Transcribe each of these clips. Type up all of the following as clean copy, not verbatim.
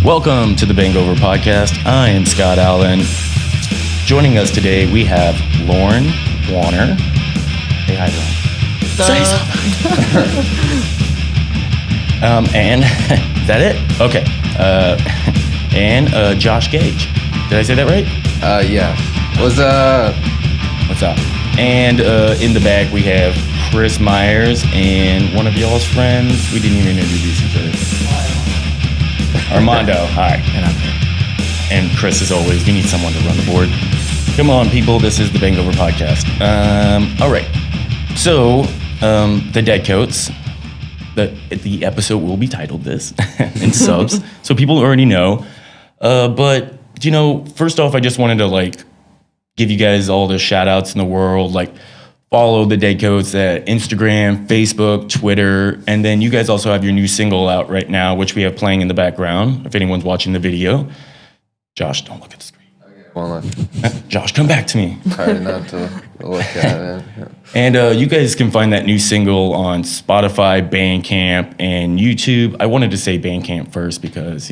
Welcome to the BANGover podcast. I am Scott Allen. Joining us today, we have Lauren Warner. Say hi, Lauren. And is that it? Okay. And Josh Gage. Did I say that right? Yeah. What's up? What's up? And in the back, we have Chris Myers and one of y'all's friends. We didn't even introduce each other. Armando. Hi. And I'm here. And Chris, as always, we need someone to run the board. Come on, people. This is the BANGover podcast. All right. So, the Dead Coats. The episode will be titled this in subs, so people already know. But, you know, first off, I just wanted to, give you guys all the shout-outs in the world. Follow the Dead Coats at Instagram, Facebook, Twitter, and then you guys also have your new single out right now, which we have playing in the background, if anyone's watching the video. Josh, don't look at the screen. Okay, well, look. Josh, come back to me. Try not to look at it. Yeah. And you guys can find that new single on Spotify, Bandcamp, and YouTube. I wanted to say Bandcamp first because,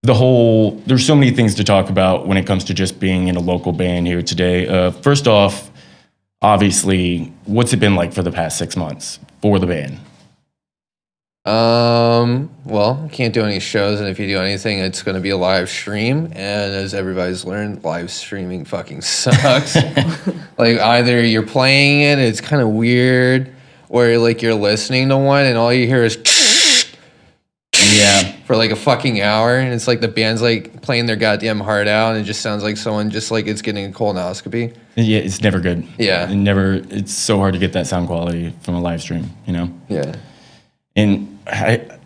there's so many things to talk about when it comes to just being in a local band here today. First off, obviously, what's it been like for the past 6 months for the band? Well, can't do any shows, and if you do anything, it's going to be a live stream. And as everybody's learned, live streaming fucking sucks. Either you're playing it, it's kind of weird, or you're listening to one, and all you hear is for a fucking hour, and it's the band's playing their goddamn heart out, and it just sounds like someone just it's getting a colonoscopy. Yeah, it's never good. Yeah. It's so hard to get that sound quality from a live stream, Yeah. And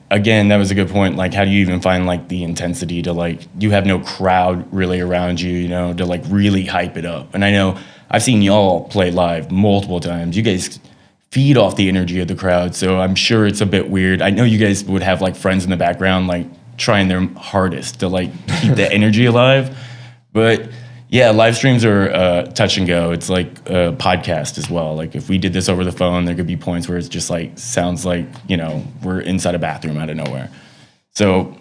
again, that was a good point. How do you even find the intensity to you have no crowd really around you, to really hype it up. And I know I've seen y'all play live multiple times. You guys feed off the energy of the crowd, so I'm sure it's a bit weird. I know you guys would have friends in the background trying their hardest to keep the energy alive, but yeah, live streams are touch and go. It's like a podcast as well. If we did this over the phone, there could be points where it's just sounds like we're inside a bathroom out of nowhere. So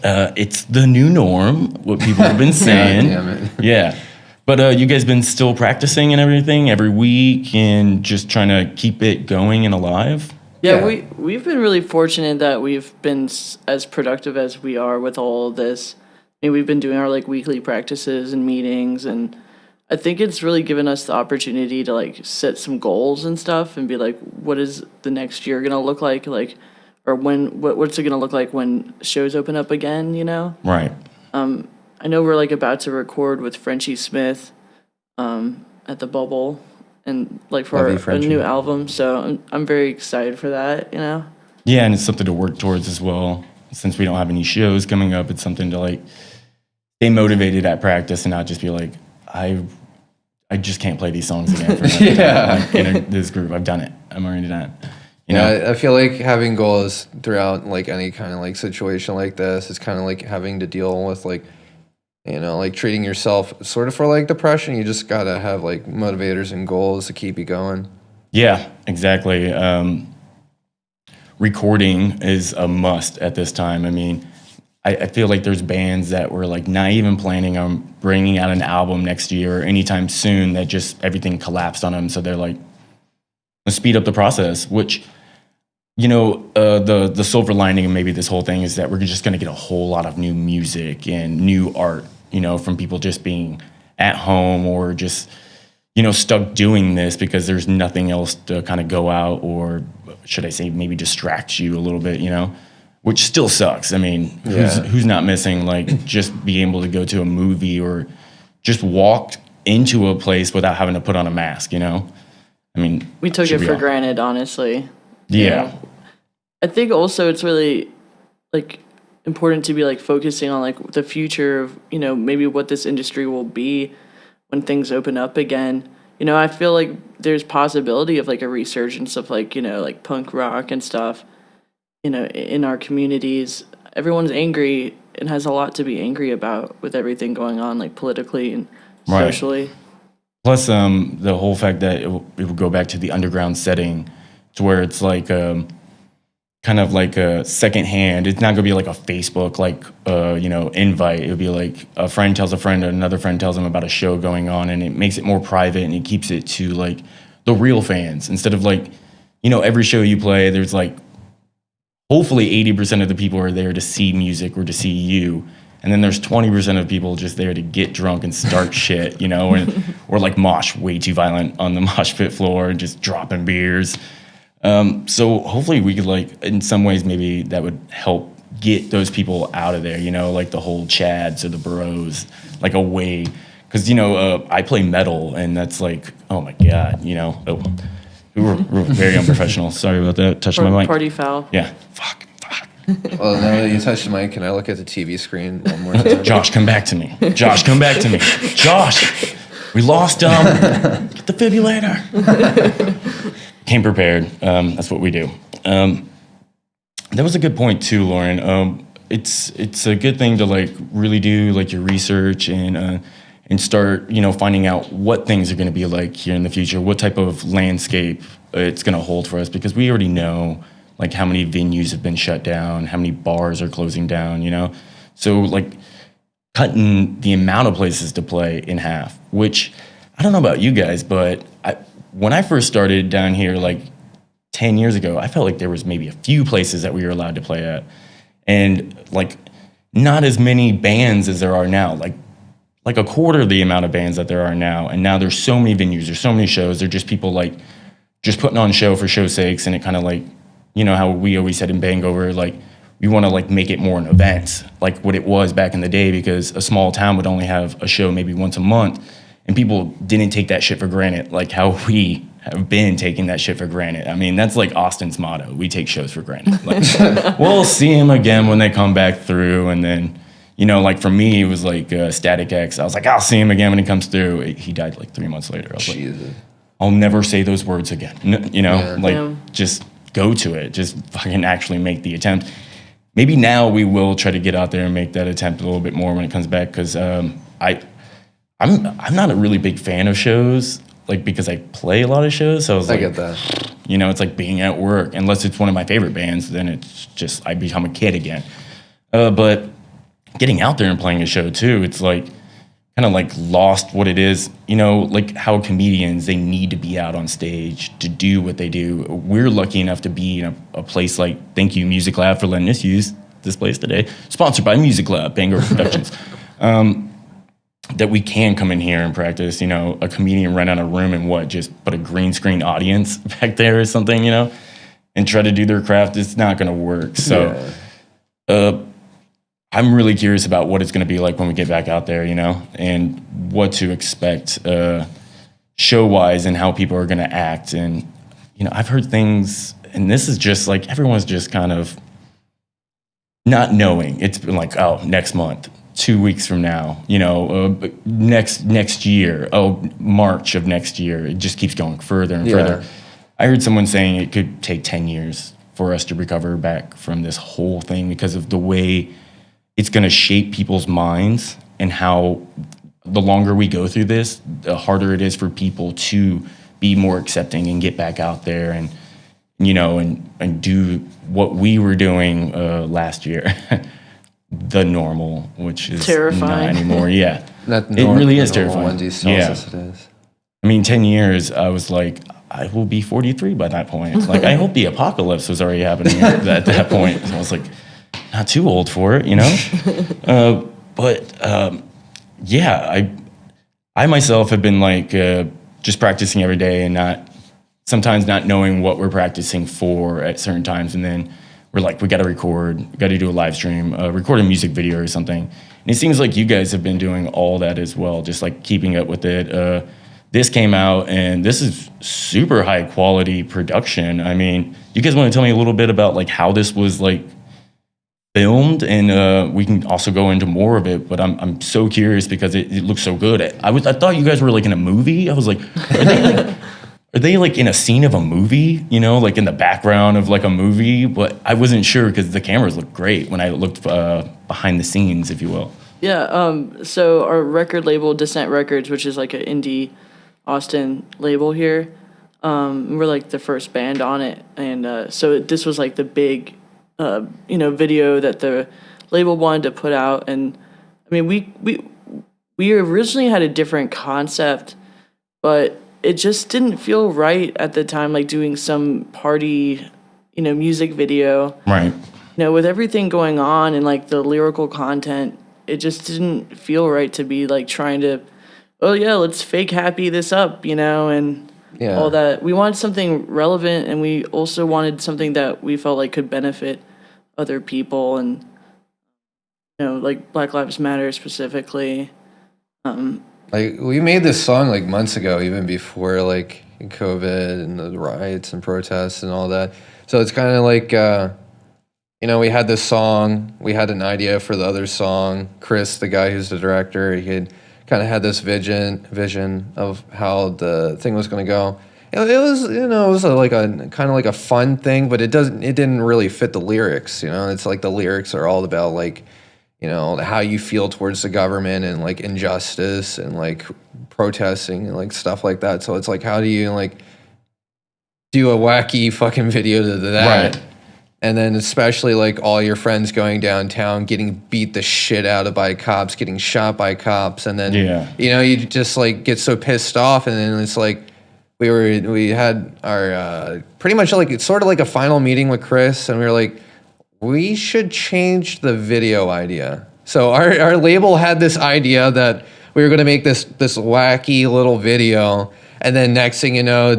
it's the new norm, what people have been saying. God damn it. Yeah. But you guys been still practicing and everything every week and just trying to keep it going and alive? Yeah, we've been really fortunate that we've been as productive as we are with all of this. I mean, we've been doing our weekly practices and meetings, and I think it's really given us the opportunity to set some goals and stuff and be what is the next year gonna look like, or what's it gonna look like when shows open up again, Right. I know we're about to record with Frenchie Smith at the Bubble and for a new album, so I'm very excited for that, Yeah, and it's something to work towards as well. Since we don't have any shows coming up, it's something to stay motivated at practice and not just be I just can't play these songs again for in this group. I've done it. I'm already done it. I feel having goals throughout any kind of situation like this is kind of having to deal with treating yourself sort of for depression. You just gotta have motivators and goals to keep you going. Yeah, exactly. Recording is a must at this time. I mean, I feel there's bands that were not even planning on bringing out an album next year or anytime soon that just everything collapsed on them. So they're let's speed up the process, which, the silver lining of maybe this whole thing is that we're just going to get a whole lot of new music and new art, from people just being at home or just, stuck doing this because there's nothing else to kind of go out or should I say maybe distract you a little bit, which still sucks. I mean, who's not missing just being able to go to a movie or just walk into a place without having to put on a mask, I mean, we took it for granted, honestly. Yeah. I think also it's really important to be focusing on the future of, maybe what this industry will be when things open up again. I feel there's possibility of a resurgence of punk rock and stuff, in our communities. Everyone's angry and has a lot to be angry about with everything going on politically and socially. Plus, the whole fact that it will go back to the underground setting to where it's kind of like a secondhand. It's not gonna be like a Facebook like invite. It'll be like a friend tells a friend, another friend tells them about a show going on, and it makes it more private and it keeps it to like the real fans instead of like every show you play. There's like hopefully 80% of the people are there to see music or to see you. And then there's 20% of people just there to get drunk and start shit, or like mosh way too violent on the mosh pit floor and just dropping beers. So hopefully we could like, in some ways, maybe that would help get those people out of there, like the whole Chads or the Bros, like away. Because, I play metal and that's like, oh my God, we're very unprofessional. Sorry about that. Touching my mic. Party foul. Yeah. Fuck. Well, now that you touched the mic, can I look at the TV screen one more time? Josh, come back to me. Josh, come back to me. Josh, we lost get the defibrillator. Came prepared. That's what we do. That was a good point too, Lauren. It's a good thing to like really do like your research and start finding out what things are going to be like here in the future, what type of landscape it's going to hold for us, because we already know like how many venues have been shut down, how many bars are closing down, So like cutting the amount of places to play in half, which I don't know about you guys, but when I first started down here like 10 years ago, I felt like there was maybe a few places that we were allowed to play at, and like not as many bands as there are now, like a quarter of the amount of bands that there are now. And now there's so many venues, there's so many shows, they're just people like just putting on show for show's sakes, and it kind of like, how we always said in BANGover, like we want to like make it more an event, like what it was back in the day, because a small town would only have a show maybe once a month, and people didn't take that shit for granted, like how we have been taking that shit for granted. I mean, that's like Austin's motto. We take shows for granted. Like, we'll see them again when they come back through, and then, like for me, it was like Static X. I was like, I'll see him again when he comes through. He died like 3 months later. I was like, I'll never say those words again. Just go to it. Just fucking actually make the attempt. Maybe now we will try to get out there and make that attempt a little bit more when it comes back, because I'm not a really big fan of shows, like because I play a lot of shows. So I get that. It's like being at work. Unless it's one of my favorite bands, then it's just I become a kid again. But getting out there and playing a show too, it's like kind of like lost what it is, like how comedians, they need to be out on stage to do what they do. We're lucky enough to be in a place like, thank you Music Lab for letting us use this place today, sponsored by Music Lab, BANGover Productions, that we can come in here and practice. A comedian rent out a room and just put a green screen audience back there or something, and try to do their craft. It's not going to work. So, I'm really curious about what it's going to be like when we get back out there, and what to expect show-wise and how people are going to act. And, I've heard things, and this is just like everyone's just kind of not knowing. It's been like, oh, next month, 2 weeks from now, next year, March of next year. It just keeps going further and further. I heard someone saying it could take 10 years for us to recover back from this whole thing because of the way it's going to shape people's minds, and how the longer we go through this, the harder it is for people to be more accepting and get back out there and do what we were doing last year. The normal, which is terrifying. Not anymore. Yeah, It really is terrifying. Wendy tells us it is. I mean, 10 years, I was like, I will be 43 by that point. Like, I hope the apocalypse was already happening at that point. So I was like, not too old for it, I myself have been like just practicing every day and sometimes not knowing what we're practicing for at certain times. And then we're like, we got to record, we got to do a live stream, record a music video or something. And it seems like you guys have been doing all that as well, just like keeping up with it. This came out, and this is super high quality production. I mean, you guys want to tell me a little bit about like how this was like filmed, and we can also go into more of it, but I'm so curious because it looks so good. I thought you guys were like in a movie. I was like, are they like in a scene of a movie, like in the background of like a movie? But I wasn't sure because the cameras looked great when I looked behind the scenes, if you will. Yeah, so our record label, Descent Records, which is like an indie Austin label here, We're like the first band on it, and so this was like the big, video that the label wanted to put out. And I mean, we originally had a different concept, but it just didn't feel right at the time, like doing some party, music video. Right. With everything going on and like the lyrical content, it just didn't feel right to be like trying to, oh yeah, let's fake happy this up, and all that. We wanted something relevant, and we also wanted something that we felt like could benefit other people, and like Black Lives Matter specifically. Like, we made this song like months ago, even before like COVID and the riots and protests and all that. So it's kind of like, we had this song, we had an idea for the other song. Chris, the guy who's the director, he had kind of had this vision of how the thing was going to go. It was, it was like a kind of like a fun thing, but it didn't really fit the lyrics. It's like the lyrics are all about like, how you feel towards the government and like injustice and like protesting and like stuff like that. So it's like, how do you like do a wacky fucking video to that? Right. And then especially like all your friends going downtown, getting beat the shit out of by cops, getting shot by cops. And then, you just like get so pissed off. And then it's like, we had our, pretty much like, it's sort of like a final meeting with Chris. And we were like, we should change the video idea. So our label had this idea that we were going to make this wacky little video, and then next thing you know,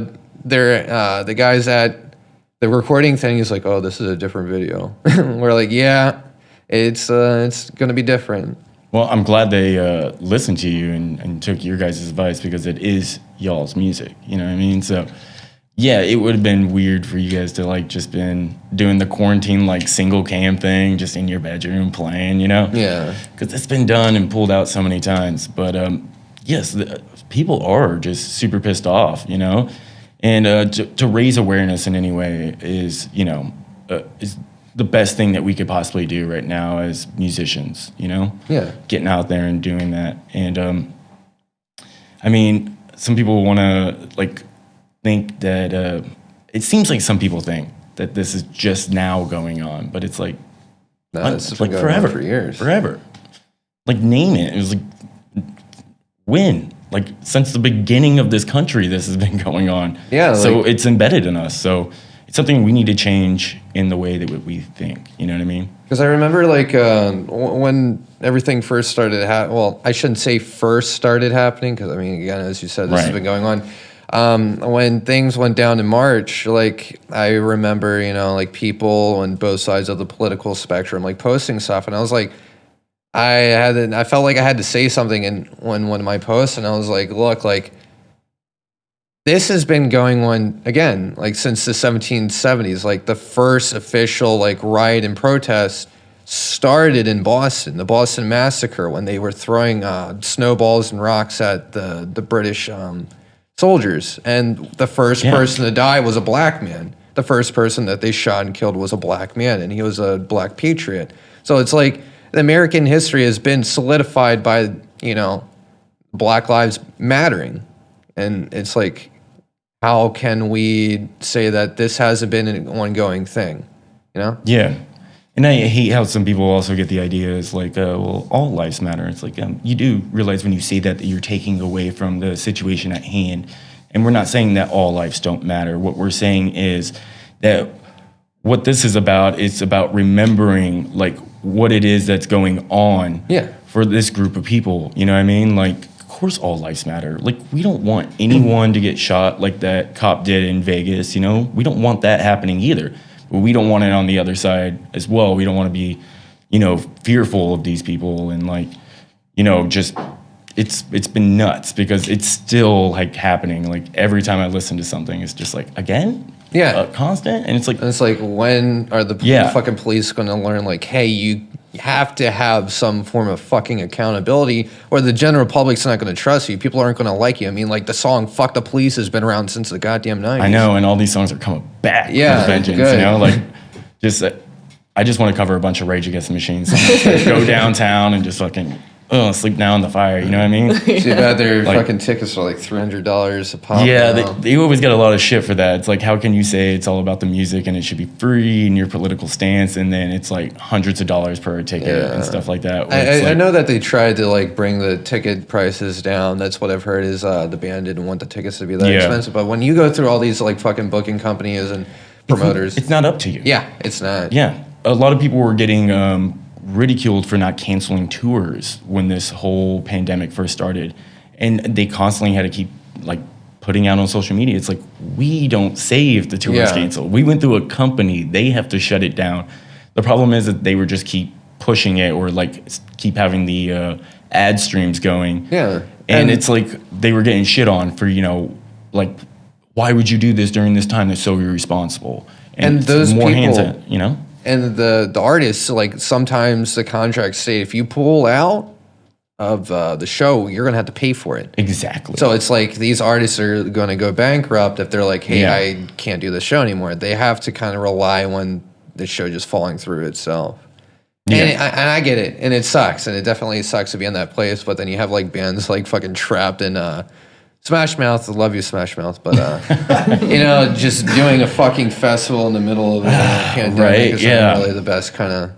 the guys at the recording thing is like, oh, this is a different video. We're like, yeah, it's going to be different. Well, I'm glad they listened to you and took your guys' advice, because it is y'all's music. You know what I mean? So. Yeah, it would have been weird for you guys to like just been doing the quarantine like single cam thing just in your bedroom playing, Yeah. Because it's been done and pulled out so many times. But yes, people are just super pissed off, and to raise awareness in any way is is the best thing that we could possibly do right now as musicians, Yeah. getting out there and doing that. And I mean, some people want to like think that it seems like some people think that this is just now going on, but it's like It's like been going forever, on for years. forever. Like name it. It was like when, like since the beginning of this country, this has been going on. Yeah. So it's embedded in us. So it's something we need to change in the way that we think. You know what I mean? Because I remember like when everything first started well, I shouldn't say first started happening, because I mean, again, as you said, this has been going on. When things went down in March, like I remember, like people on both sides of the political spectrum, like posting stuff, and I was like, I felt like I had to say something in one of my posts, and I was like, look, like this has been going on again, like since the 1770s. Like the first official like riot and protest started in Boston, the Boston Massacre, when they were throwing snowballs and rocks at the British soldiers, and the first person to die was a black man. The first person that they shot and killed was a black man, and he was a black patriot. So it's like American history has been solidified by Black Lives Mattering, and it's like, how can we say that this hasn't been an ongoing thing? Yeah. And I hate how some people also get the idea is like, well, all lives matter. It's like, you do realize when you say that you're taking away from the situation at hand. And we're not saying that all lives don't matter. What we're saying is that what this is about, it's about remembering like what it is that's going on for this group of people. You know what I mean? Like, of course all lives matter. Like, we don't want anyone to get shot like that cop did in Vegas. We don't want that happening either. But we don't want it on the other side as well. We don't want to be, fearful of these people, and like, just it's been nuts, because it's still like happening. Like every time I listen to something, it's just like, again, constant, and it's like when are the fucking police going to learn? Like, hey, you have to have some form of fucking accountability, or the general public's not going to trust you. People aren't going to like you. I mean, like the song "Fuck the Police" has been around since the goddamn 90s. I know, and all these songs are coming back with vengeance. Good. Like just I just want to cover a bunch of Rage Against the Machine songs. Like, go downtown and just fucking sleep now in the fire. You know what I mean? Too bad their Like- fucking tickets are like $300 a pop. Yeah, now. they always get a lot of shit for that. It's like, how can you say it's all about the music and it should be free and your political stance, and then it's like hundreds of dollars per ticket and stuff like that. where it's I like- know that they tried to like bring the ticket prices down. That's what I've heard is the band didn't want the tickets to be that Yeah. expensive. But when you go through all these like fucking booking companies and promoters, It's not up to you. yeah, it's not. Yeah. A lot of people were getting ridiculed for not canceling tours when this whole pandemic first started. And they constantly had to keep like putting out on social media. It's like, we don't save the tours Yeah. canceled. We went through a company. They have to shut it down. The problem is that they would just keep pushing it or like keep having the ad streams going. Yeah. And it's like they were getting shit on for, like, why would you do this during this time? That's so irresponsible. And it's those more hands people- in, you know? And the artists, like sometimes the contracts say if you pull out of the show, you're gonna have to pay for it. Exactly. So it's like these artists are going to go bankrupt if they're like, hey, Yeah. I can't do the show anymore. They have to kind of rely on the show just falling through itself. Yeah. And I get it. And it sucks. And it definitely sucks to be in that place. But then you have like bands like fucking Trapped and Smash Mouth. I love you, Smash Mouth. But, just doing a fucking festival in the middle of a pandemic Right, is yeah. not really the best kind of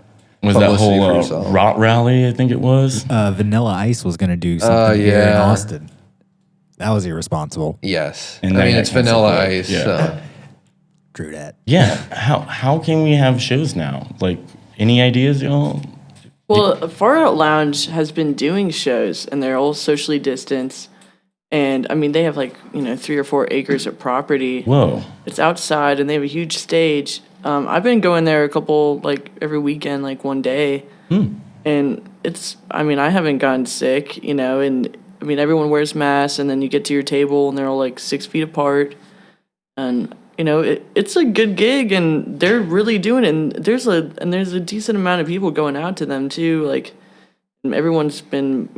was that publicity for whole yourself. rot rally, I think it was. Vanilla Ice was going to do something here in yeah. Austin. That was irresponsible. Yes. And I they mean, got it's Vanilla canceled, Ice. yeah. So. True that. Yeah. How can we have shows now? Like, any ideas, y'all? Well, Far Out Lounge has been doing shows, and they're all socially distanced. And I mean, they have like 3 or 4 acres of property. Whoa. It's outside, and they have a huge stage. I've been going there a couple like every weekend, like one day, and it's. I mean, I haven't gotten sick, and I mean, everyone wears masks, and then you get to your table, and they're all like 6 feet apart, and it's a good gig, and they're really doing it. And there's a decent amount of people going out to them too. Like, and everyone's been,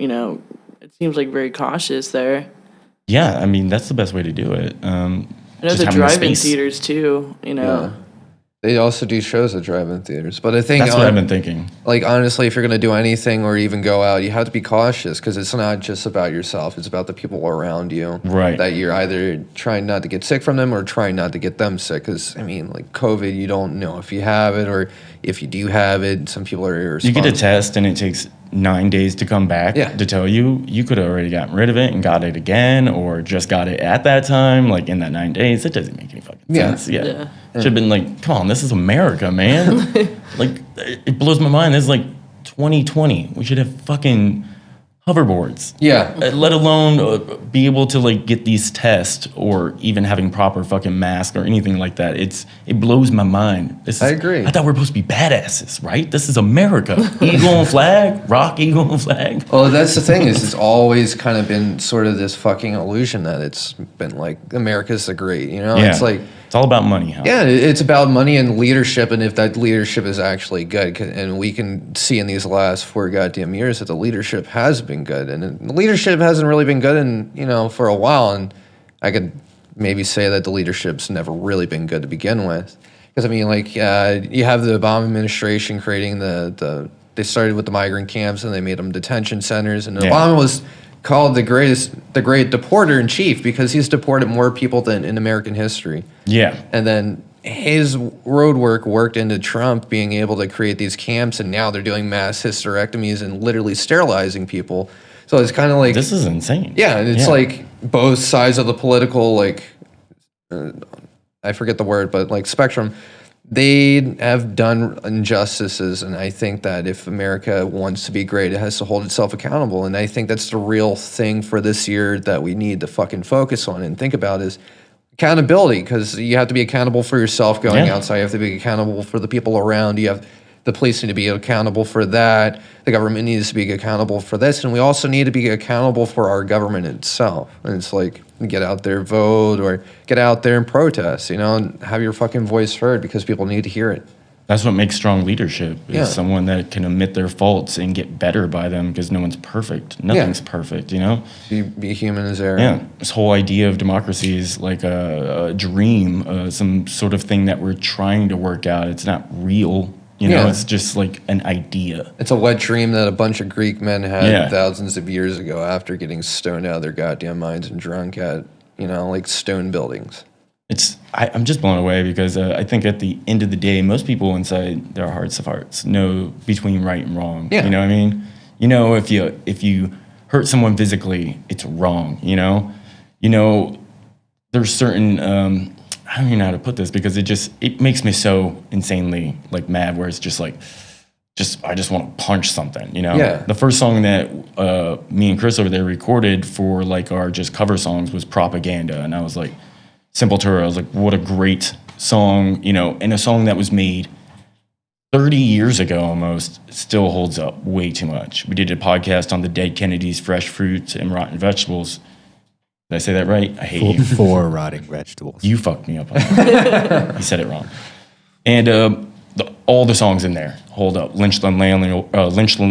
it seems like very cautious there. Yeah, I mean, that's the best way to do it. I know Just the having the drive-in space. theaters too. Yeah. They also do shows at drive-in theaters. But I think, That's what I've been thinking. like, honestly, if you're going to do anything or even go out, you have to be cautious because it's not just about yourself. It's about the people around you. Right. That you're either trying not to get sick from them or trying not to get them sick. Because, I mean, like, COVID, you don't know if you have it or if you do have it. Some people are You irresponsible. get a test and it takes 9 days to come back Yeah. to tell you. You could have already gotten rid of it and got it again, or just got it at that time, like in that 9 days. It doesn't make any fucking Yeah. sense. Yeah. Yeah. Should have been like, come on, this is America, man. Like, it blows my mind. This is like 2020. We should have fucking hoverboards. Yeah. Let alone be able to like get these tests or even having proper fucking mask or anything like that. It blows my mind. I agree. I thought we were supposed to be badasses, right? This is America. Eagle and flag, rock, eagle and flag. Well, that's the thing is it's always kind of been sort of this fucking illusion that it's been like America's the great, It's like, it's all about money. Huh? yeah, it's about money and leadership, and if that leadership is actually good, and we can see in these last 4 goddamn years that the leadership has been good, and the leadership hasn't really been good in for a while, and I could maybe say that the leadership's never really been good to begin with, because I mean, like you have the Obama administration creating they started with the migrant camps and they made them detention centers, and Yeah. Obama was called the great deporter in chief because he's deported more people than in American history. Yeah. And then his road work worked into Trump being able to create these camps, and now they're doing mass hysterectomies and literally sterilizing people. So it's kind of like, This is insane. yeah, and it's like both sides of the political, like, I forget the word, but like spectrum, they have done injustices. And I think that if America wants to be great, it has to hold itself accountable. And I think that's the real thing for this year that we need to fucking focus on and think about is accountability, because you have to be accountable for yourself going Yeah. outside. You have to be accountable for the people around. You have the police need to be accountable for that. The government needs to be accountable for this. And we also need to be accountable for our government itself. And it's like, get out there, vote, or get out there and protest, and have your fucking voice heard because people need to hear it. That's what makes strong leadership is Yeah. someone that can admit their faults and get better by them because no one's perfect. Nothing's perfect, Be human as error. Yeah, this whole idea of democracy is like a dream, some sort of thing that we're trying to work out. It's not real. You know, Yeah. it's just like an idea. It's a wet dream that a bunch of Greek men had Yeah. thousands of years ago after getting stoned out of their goddamn minds and drunk at, like stone buildings. I'm just blown away because I think at the end of the day, most people inside their hearts of hearts know between right and wrong. Yeah. You know what I mean? You know, if you hurt someone physically, it's wrong. You know, there's certain I don't even know how to put this because it makes me so insanely like mad where it's just like I just want to punch something. You know? Yeah. The first song that me and Chris over there recorded for like our just cover songs was Propaganda, and I was like. Sepultura, I was like, what a great song, and a song that was made 30 years ago almost still holds up way too much. We did a podcast on the dead Kennedys, fresh fruits, and rotten vegetables. Did I say that right? I hate you. For rotting vegetables. You fucked me up on that. You said it wrong. And all the songs in there hold up. Lynchland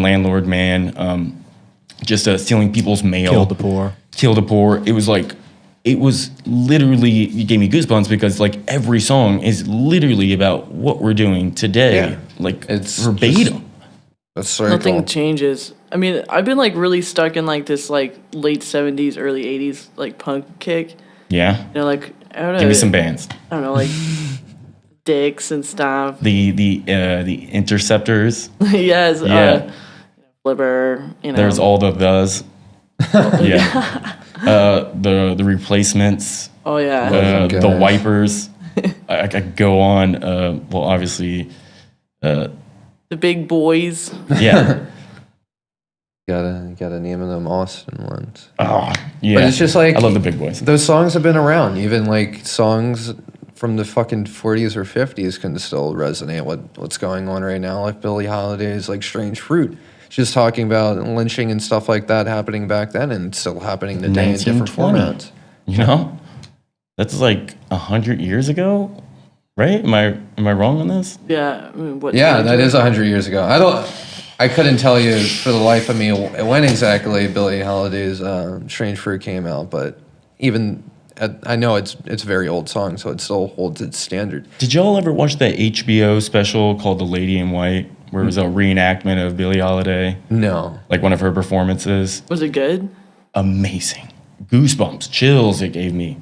Landlord Man, just stealing people's mail. Kill the Poor. It was literally, it gave me goosebumps because like every song is literally about what we're doing today. Yeah. Like It's verbatim. That's so Nothing cool. changes. I mean, I've been like really stuck in like this like late 70s, early 80s like punk kick. Yeah. Like I don't know. Give me some bands. I don't know, like Dicks and stuff. The Interceptors. Yes. Yeah. Flipper. There's all the those. Yeah. The Replacements. Oh yeah. Those The guys. Wipers. I could go on. Well, obviously. The Big Boys. Yeah. Gotta name them Austin ones. Oh, yeah. But it's just like I love the big boys. Those songs have been around. Even like songs from the fucking 40s or 50s can still resonate with what's going on right now. Like Billie Holiday's like Strange Fruit. She's talking about lynching and stuff like that happening back then and it's still happening today in different 1920. formats. That's like 100 years ago, right? Am I wrong on this? Yeah. I mean, what? Yeah, that is 100 years ago. I couldn't tell you for the life of me when exactly Billie Holiday's Strange Fruit came out, but even I know it's a very old song, so it still holds its standard. Did y'all ever watch that HBO special called The Lady in White, where it was a reenactment of Billie Holiday, No. like one of her performances? Was it good? Amazing. Goosebumps, chills it gave me.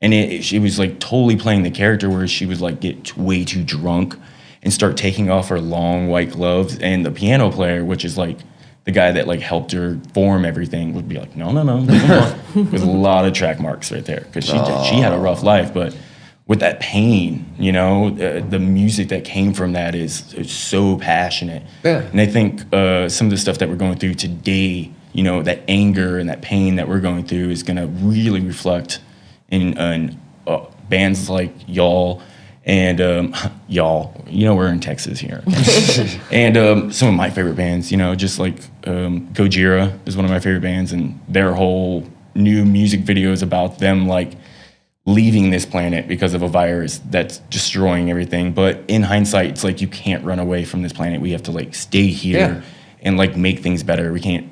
And she was like totally playing the character where she would like get way too drunk and start taking off her long white gloves. And the piano player, which is like the guy that like helped her form everything, would be like, no, with a lot of track marks right there because she had a rough life. But with that pain, the music that came from that is so passionate. Yeah. And I think some of the stuff that we're going through today, that anger and that pain that we're going through is going to really reflect in bands like y'all and y'all, we're in Texas here. And some of my favorite bands, just like Gojira is one of my favorite bands, and their whole new music videos about them like leaving this planet because of a virus that's destroying everything. But in hindsight, it's like you can't run away from this planet. We have to like stay here and like make things better. We can't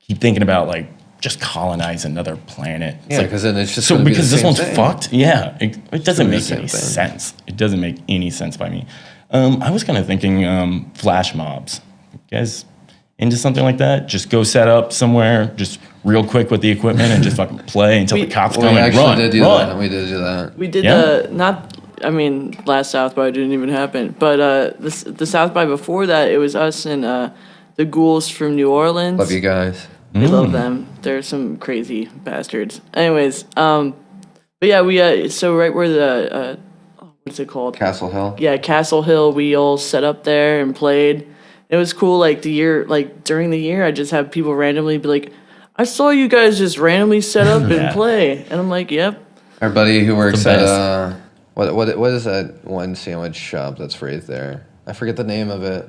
keep thinking about like just colonize another planet. It's Yeah, like, because then it's just so gonna be because the this same one's thing. fucked. Yeah, it doesn't be the make same any thing. sense. It doesn't make any sense by me. I was kind of thinking flash mobs. You guys into something like that? Just go set up somewhere, just real quick with the equipment, and just fucking play until the cops We come and actually run. did do run. that. We did do that. We did Yeah. last South by didn't even happen, but the South by before that, it was us and the Ghouls from New Orleans. Love you guys. We love them. They're some crazy bastards. Anyways, but yeah, we so right where the what's it called? Castle Hill. Yeah, Castle Hill. We all set up there and played. It was cool. Like during the year, I just have people randomly be like, "I saw you guys just randomly set up and play," and I'm like, "Yep." Our buddy who works The at what is that one sandwich shop that's right there? I forget the name of it.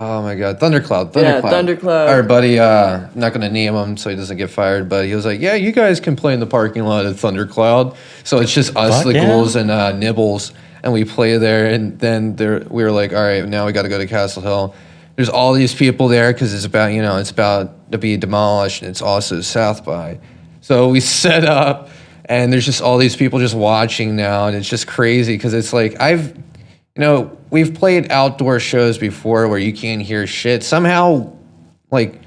Oh my god, Thundercloud. Yeah, Thundercloud. Our buddy, I'm not gonna name him so he doesn't get fired, but he was like, "Yeah, you guys can play in the parking lot at Thundercloud." So it's just us, Fuck the yeah. Ghouls, and Nibbles, and we play there. And then we were like, "All right, now we got to go to Castle Hill." There's all these people there because it's about to be demolished, and it's also South by. So we set up, and there's just all these people just watching now, and it's just crazy because it's like we've played outdoor shows before where you can't hear shit. Somehow, like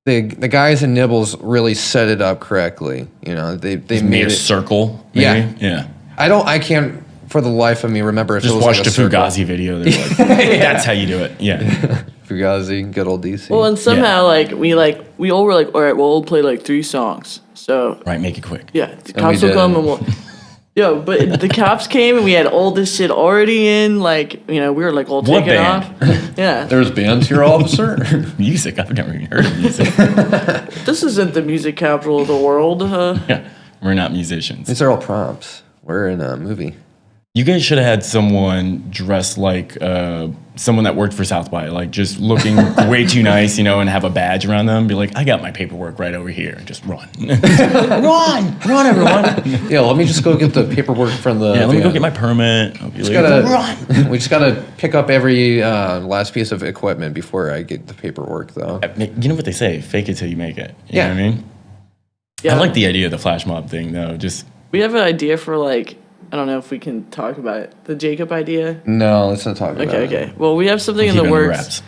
the guys in Nibbles really set it up correctly. They made a it circle. Maybe? Yeah. I can't for the life of me remember if Just it was watched like a circle. Fugazi video. They're like, that's how you do it. Yeah. Fugazi, good old DC. Well, and somehow we all were like, all right, we'll all play like 3 songs. So Right, make it quick. yeah, the we cops will did. come and we'll. Yo, but the cops came and we had all this shit already in. Like, we were like all What taken band? off. Yeah, There's bands here, officer. Music. I've never even heard of music. this isn't the music capital of the world. Yeah. We're not musicians. These are all prompts. We're in a movie. You guys should have had someone dressed like someone that worked for South by, like just looking way too nice, and have a badge around them. Be like, I got my paperwork right over here. Just run. run, everyone. Yeah, let me just go get the paperwork from the. Yeah, let me go van. get my permit. I'll be like, Gotta- we just gotta pick up every last piece of equipment before I get the paperwork, though. You know what they say? Fake it till you make it. You know what I mean? Yeah, I like the idea of the flash mob thing, though. Just We have an idea for like, I don't know if we can talk about it. The Jacob idea. No, let's not talk about it. Okay. Well, we have something in keep the it under works wraps.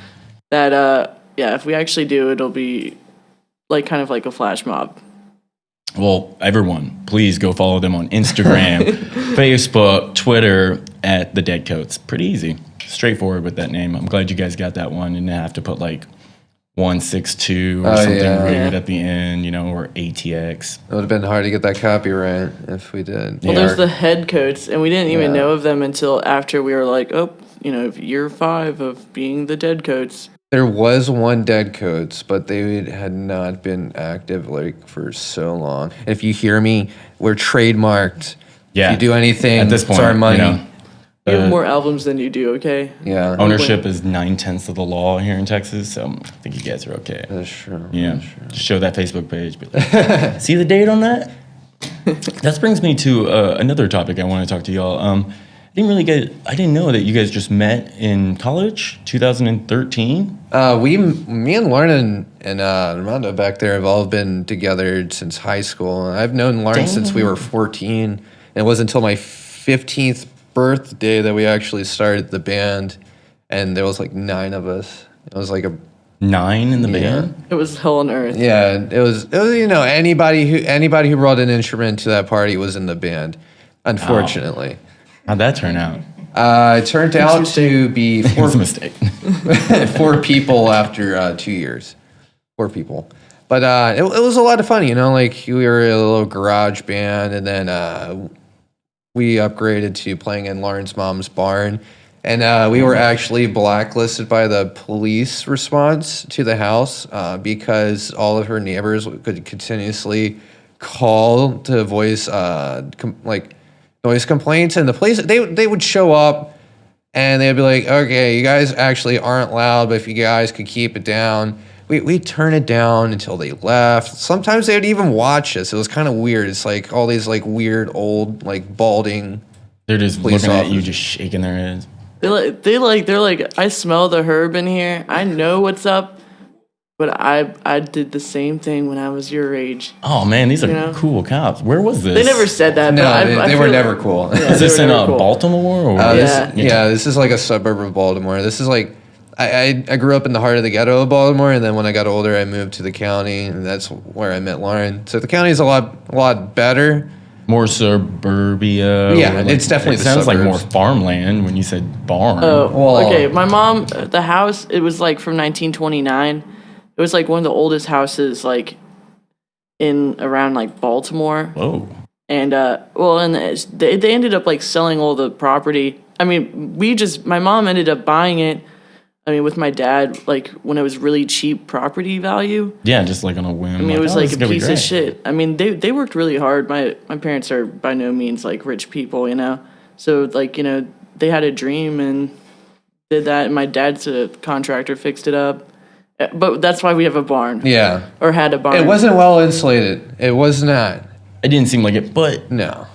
that if we actually do, it'll be like kind of like a flash mob. Well, everyone, please go follow them on Instagram, Facebook, Twitter at The Dead Coats. Pretty easy. Straightforward with that name. I'm glad you guys got that one and didn't have to put like 162 or something weird at the end, or ATX. It would have been hard to get that copyright if we did. Well, there's the head coats, and we didn't even Yeah. know of them until after we were like, year 5 of being the dead coats. There was one Dead Coats, but they had not been active for so long. If you hear me, we're trademarked. Yeah. If you do anything, At this point, it's our money. You have more albums than you do, okay? Yeah. Ownership is 9/10 of the law here in Texas, so I think you guys are okay. That's true. Yeah, That's true. just show that Facebook page. Be like, see the date on that? That brings me to another topic I want to talk to y'all. I didn't know that you guys just met in college, 2013. Me and Lauren and Armando back there have all been together since high school. I've known Lauren since we were 14. And it wasn't until my 15th birthday that we actually started the band, and there was like 9 of us. It was like 9 in the band. It was hell on earth. Yeah, it was anybody who brought an instrument to that party was in the band. Unfortunately, How'd that turn out? it turned out to be It was a mistake. 4 people after 2 years. 4 people. But it was a lot of fun, like we were a little garage band, and then we upgraded to playing in Lauren's mom's barn. And we were actually blacklisted by the police response to the house because all of her neighbors could continuously call to voice noise complaints. And the police, they would show up and they'd be like, okay, you guys actually aren't loud, but if you guys could keep it down. We'd turn it down until they left. Sometimes they would even watch us. It was kind of weird. It's like all these like weird old like balding. They're just Police looking at you, officers. just shaking their heads. They're like, I smell the herb in here. I know what's up, but I did the same thing when I was your age. Oh man, these are know? cool cops. Where was this? They never said that. No, but they I were feel- never cool. Is this they were in never cool. Baltimore? Or This is like a suburb of Baltimore. This is like I grew up in the heart of the ghetto of Baltimore, and then when I got older, I moved to the county, and that's where I met Lauren. So the county is a lot better. More suburbia. Yeah, or it's definitely It the sounds like more suburbs. farmland when you said barn. Oh, Well- okay. My mom, the house, it was like from 1929. It was like one of the oldest houses, like in around like Baltimore. Whoa. And they ended up like selling all the property. I mean, my mom ended up buying it. I mean, with my dad, like when it was really cheap property value. Yeah, just like on a whim. I mean, it was oh, like this is a gonna be piece of great. shit. I mean, they worked really hard. My parents are by no means like rich people, So like, they had a dream and did that. And my dad's a contractor, fixed it up. But that's why we have a barn. Yeah, Or had a barn. it wasn't well insulated. It was not. It didn't seem like it, but No.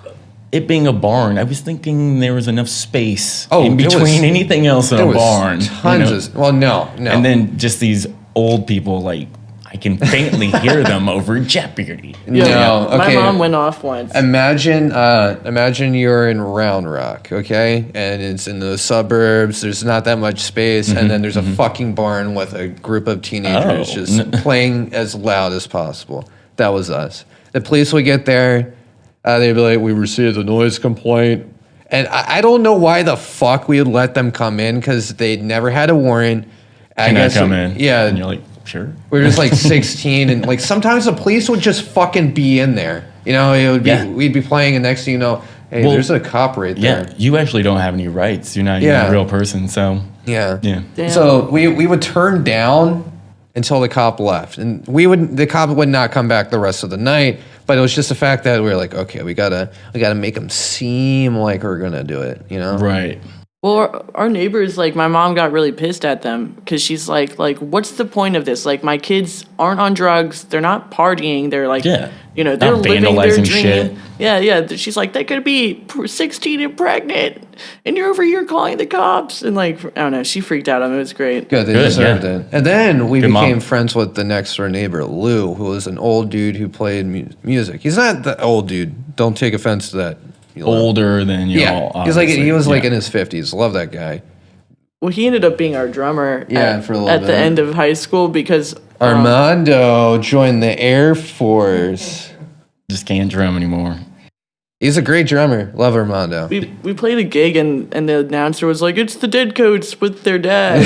it being a barn, I was thinking there was enough space Oh, in there was- between anything else in There a was barn. tons of. Well, no. And then just these old people, like, I can faintly hear them over Jeopardy. No, My okay. mom went off once. Imagine you're in Round Rock, okay, and it's in the suburbs. There's not that much space, and then there's a fucking barn with a group of teenagers Oh. just playing as loud as possible. That was us. The police would get there. They'd be like, "We received a noise complaint," and I don't know why the fuck we would let them come in because they never had a warrant. Can I come in? Yeah, And you're like, sure. we were just like 16, and like sometimes the police would just fucking be in there. You know, it would be we'd be playing, and next thing you know, hey, Well, there's a cop right there. Yeah, you actually don't have any rights. You're not even Yeah. a real person, so Yeah. yeah. Damn. So we would turn down until the cop left, and the cop would not come back the rest of the night. But it was just the fact that we were like, okay, we gotta make them seem like we're gonna do it. You know? Right. Well, our neighbors, like, my mom got really pissed at them because she's like, what's the point of this? Like, my kids aren't on drugs. They're not partying. They're like, Yeah. they're Not living their vandalizing dream. shit. Yeah. She's like, they could be 16 and pregnant, and you're over here calling the cops. And like, I don't know. She freaked out on me. It was great. Good, they Good, deserved yeah. it. And then we Good became mom. friends with the next door neighbor, Lou, who was an old dude who played music. He's not the old dude. Don't take offense to that. Older than you all. Yeah, he's like obviously. he was like Yeah. in his 50s. Love that guy. Well, he ended up being our drummer For a little at bit. the end of high school because Armando joined the Air Force. Just can't drum anymore. He's a great drummer. Love Armando. we played a gig and the announcer was like, it's the Dead Coats with their dad.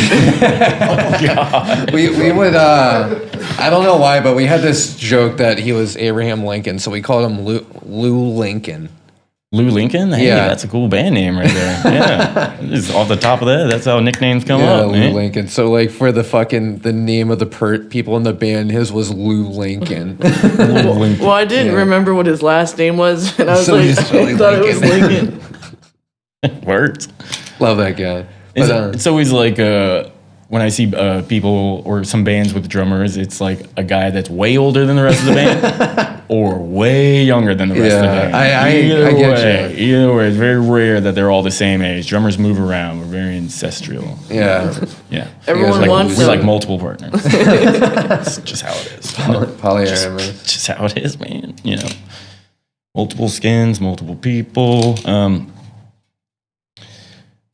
We would I don't know why, but we had this joke that he was Abraham Lincoln, so we called him Lou Lincoln. Lou Lincoln? Hey, Yeah. that's a cool band name right there. Yeah. Just off the top of that, that's how nicknames come Yeah, up, Lou man. Lincoln. So like for the name of the people in the band, his was Lou Lincoln. Lou Lincoln. Well, I didn't Yeah. remember what his last name was, and I was So like, he's really I thought it was Lincoln. Lincoln. Words. Love that guy. It's, But, it's always like when I see people or some bands with drummers, it's like a guy that's way older than the rest of the band or way younger than the rest of the Yeah, band. I get you. Either way, it's very rare that they're all the same age. Drummers move around. We're very ancestral. yeah, Yeah. Everyone like- wants We're them. like multiple partners. It's just how it is. polyamorous. Just how it is, man. You know, multiple skins, multiple people.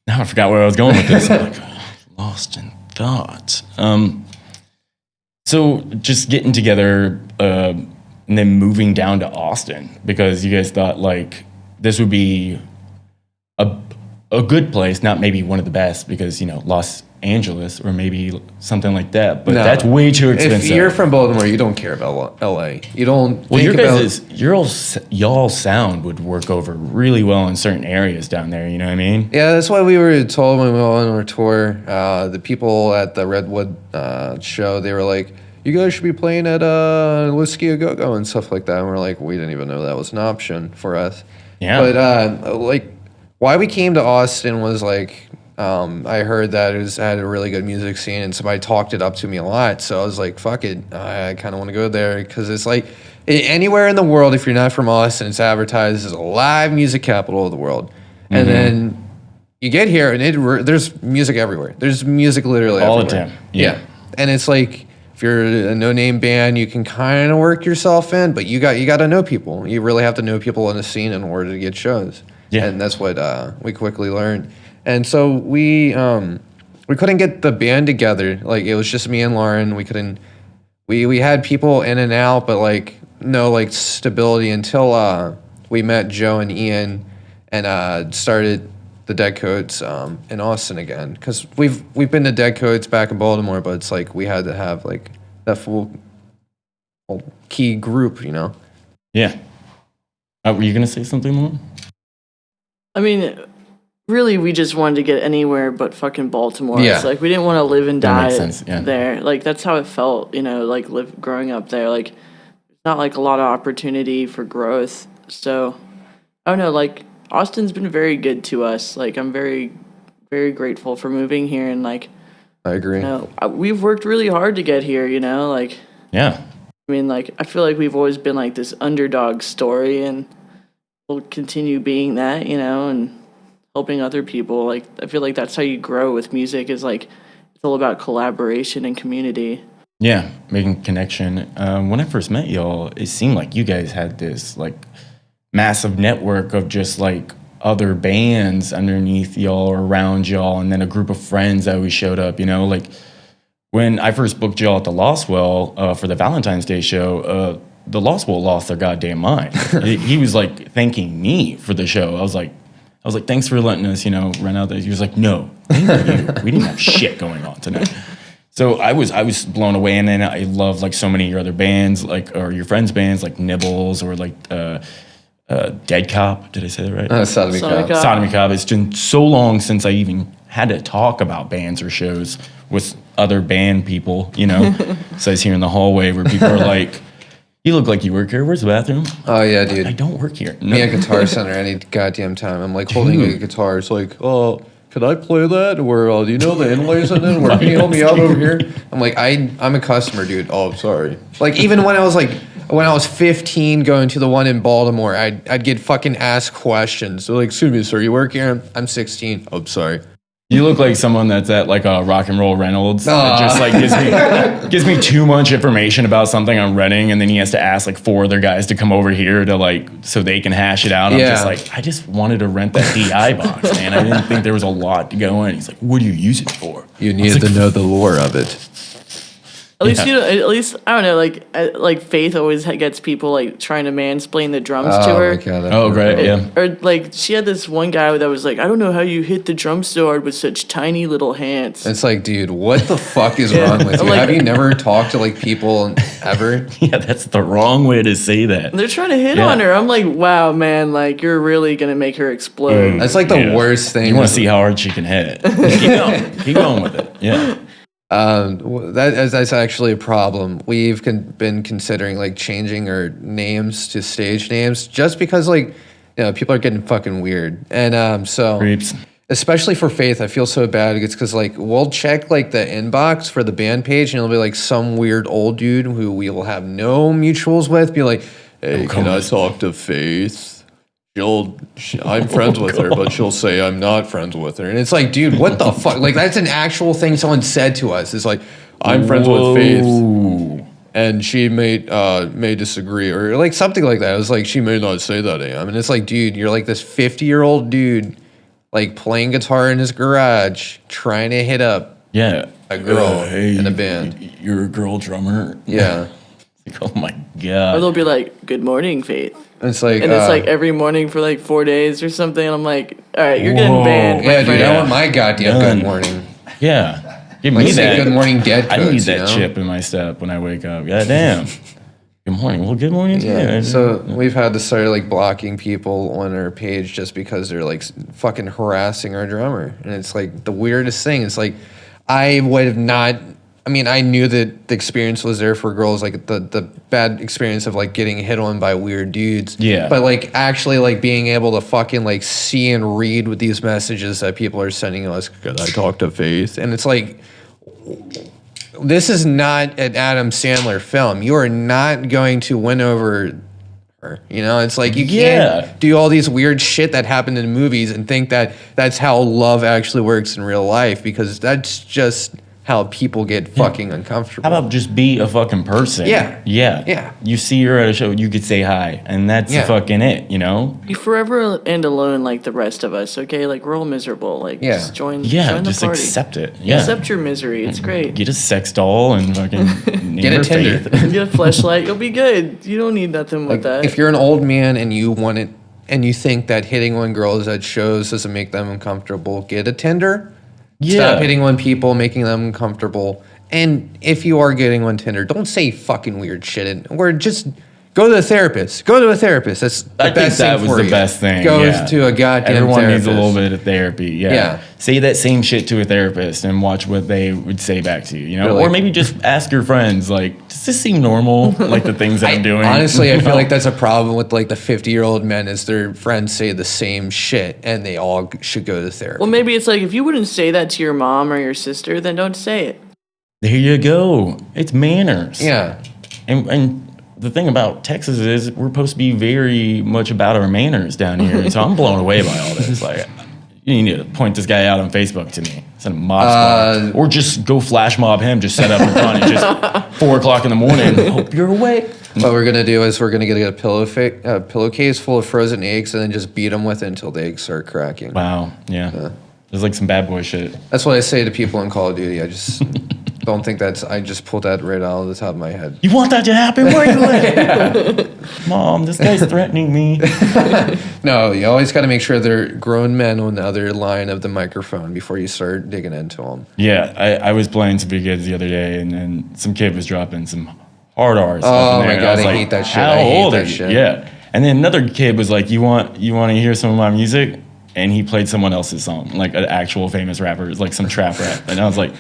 Now I forgot where I was going with this. I'm like, lost in thought. So just getting together and then moving down to Austin because you guys thought like this would be a good place, not maybe one of the best because Los Angeles or maybe something like that, but No. that's way too expensive. If you're from Baltimore, you don't care about LA. You don't Well, think your about guys' y'all's sound would work over really well in certain areas down there. You know what I mean? Yeah, that's why we were told when we went on our tour. The people at the Redwood show, they were like, "You guys should be playing at Whiskey A Go Go and stuff like that." And we're like, we didn't even know that was an option for us. Yeah. But like, why we came to Austin was like, I heard that it had a really good music scene, and somebody talked it up to me a lot. So I was like, fuck it, I kind of want to go there because it's like anywhere in the world, if you're not from Austin, it's advertised as a live music capital of the world, and then you get here and there's music everywhere. There's music literally All the everywhere. time. Yeah. And it's like if you're a no-name band, you can kind of work yourself in, but you got to know people. You really have to know people in the scene in order to get shows. Yeah. And that's what we quickly learned. And so we couldn't get the band together. Like it was just me and Lauren. We couldn't. We had people in and out, but like no like stability until we met Joe and Ian and started the Dead Coats in Austin again. Because we've been to Dead Coats back in Baltimore, but it's like we had to have like that full key group, Yeah. Were you gonna say something more? I mean, really, we just wanted to get anywhere but fucking Baltimore. Yeah. It's like we didn't want to live and That die makes sense, yeah. there. Like that's how it felt, like growing up there. Like it's not like a lot of opportunity for growth. So I don't know. Like Austin's been very good to us. Like I'm very, very grateful for moving here, and like I agree. we've worked really hard to get here. Like Yeah. I mean, like I feel like we've always been like this underdog story, and we'll continue being that. And helping other people. Like I feel like that's how you grow with music is like it's all about collaboration and community. Yeah, making connection. When I first met y'all, it seemed like you guys had this like massive network of just like other bands underneath y'all or around y'all, and then a group of friends that always showed up. Like when I first booked y'all at the Lost Well for the Valentine's Day show, the Lost Well lost their goddamn mind. He was like thanking me for the show. I was like, thanks for letting us, run out there. He was like, no, thank you. We didn't have shit going on tonight. So I was blown away, and then I love like so many of your other bands, like or your friends' bands, like Nibbles or like Dead Cop. Did I say that right? Sodomy Cop. Sodomy Cop. It's been so long since I even had to talk about bands or shows with other band people. So I was here in the hallway where people are like, "You look like you work here. Where's the bathroom?" Oh yeah, dude. I don't work here. Me at Guitar Center any goddamn time. I'm like holding a guitar. It's like, oh, can I play that? Or do you know the inlays in it? Or can you help me out over here? I'm like, I'm a customer, dude. Oh, sorry. Like even when I was 15 going to the one in Baltimore, I'd get fucking asked questions. They're like, excuse me, sir, you work here? I'm 16. Oh, sorry. You look like someone that's at like a Rock and Roll Reynolds. That just like gives me too much information about something I'm renting, and then he has to ask like 4 other guys to come over here to like so they can hash it out. I'm just like, I just wanted to rent that DI box, man. I didn't think there was a lot to go in. He's like, what do you use it for? You needed to know the lore of it. At least I don't know. Like Faith always gets people like trying to mansplain the drums to her. My God, Oh, great, yeah. Or like she had this one guy that was like, I don't know how you hit the drums so hard with such tiny little hands. It's like, dude, what the fuck is wrong with you? Like, have you never talked to like people ever? Yeah, that's the wrong way to say that. They're trying to hit on her. I'm like, wow, man, like you're really gonna make her explode. That's like the worst thing. You want to see how hard she can hit. Keep going with it. Yeah. That's actually a problem. We've been considering like changing our names to stage names just because like people are getting fucking weird, and so Creeps. Especially for Faith, I feel so bad. It's because like we'll check like the inbox for the band page, and it'll be like some weird old dude who we will have no mutuals with be like, hey, can I talk to Faith? I'm friends with her, but she'll say I'm not friends with her. And it's like, dude, what the fuck? Like, that's an actual thing someone said to us. It's like, I'm friends with Faith, and she may disagree, or like something like that. It was like, she may not say that, I mean, it's like, dude, you're like this 50-year-old dude, like playing guitar in his garage, trying to hit up a girl in a band. You're a girl drummer? Yeah. Like, oh my God. Or they'll be like, good morning, Faith. It's like, and it's like every morning for like 4 days or something. And I'm like, all right, you're getting banned. Yeah, dude, I want my goddamn good morning. Yeah. Give like me that. Good morning, dead codes, I need that chip in my step when I wake up. God damn. Good morning. Well, good morning. Yeah. So we've had to start like blocking people on our page just because they're like fucking harassing our drummer. And it's like the weirdest thing. It's like, I would have not... I mean, I knew that the experience was there for girls, like the bad experience of like getting hit on by weird dudes. Yeah. But like actually like being able to fucking like see and read with these messages that people are sending us. Could I talk to Faith? And it's like, this is not an Adam Sandler film. You are not going to win over her. It's like you can't do all these weird shit that happened in movies and think that that's how love actually works in real life, because that's just how people get fucking uncomfortable. How about just be a fucking person? Yeah. You see her at a show, you could say hi, and that's fucking it, You forever and alone like the rest of us, okay? Like, we're all miserable. Like, just join the party. Just accept it. Yeah. Accept your misery. It's great. Get a sex doll and fucking get a Tinder. Get a fleshlight. You'll be good. You don't need nothing with that. If you're an old man and you want it, and you think that hitting on girls at shows doesn't make them uncomfortable, get a Tinder. Stop hitting on people, making them uncomfortable. And if you are getting on Tinder, don't say fucking weird shit. Or just go to a therapist. Go to a therapist. That's the best thing for you. I think that was the best thing. Go to a goddamn Everyone therapist. needs a little bit of therapy. Yeah. Say that same shit to a therapist and watch what they would say back to you. Really? Or maybe just ask your friends, like, does this seem normal? Like the things that I'm doing? Honestly, I feel like that's a problem with like the 50-year-old men, is their friends say the same shit and they all should go to therapy. Well, maybe it's like, if you wouldn't say that to your mom or your sister, then don't say it. There you go. It's manners. Yeah. And the thing about Texas is we're supposed to be very much about our manners down here. And so I'm blown away by all this. Like, You need to point this guy out on Facebook to me. Send a mob squad. Or just go flash mob him. Just set up in front. It's just 4 o'clock in the morning. Hope you're awake. What we're gonna do is we're gonna get a pillowcase full of frozen eggs and then just beat them with it until the eggs start cracking. Wow. Yeah. There's like some bad boy shit. That's what I say to people in Call of Duty. I just don't think I just pulled that right out of the top of my head. You want that to happen? Where you live? Mom, this guy's threatening me. No, you always got to make sure they're grown men on the other line of the microphone before you start digging into them. Yeah, I was playing some big kids the other day, and then some kid was dropping some hard R's. Oh up in there, my God, and I hate that shit. How I hate old that are you? shit. Yeah, and then another kid was like, "You want to hear some of my music?" And he played someone else's song, like an actual famous rapper, it's like some trap rap. And I was like,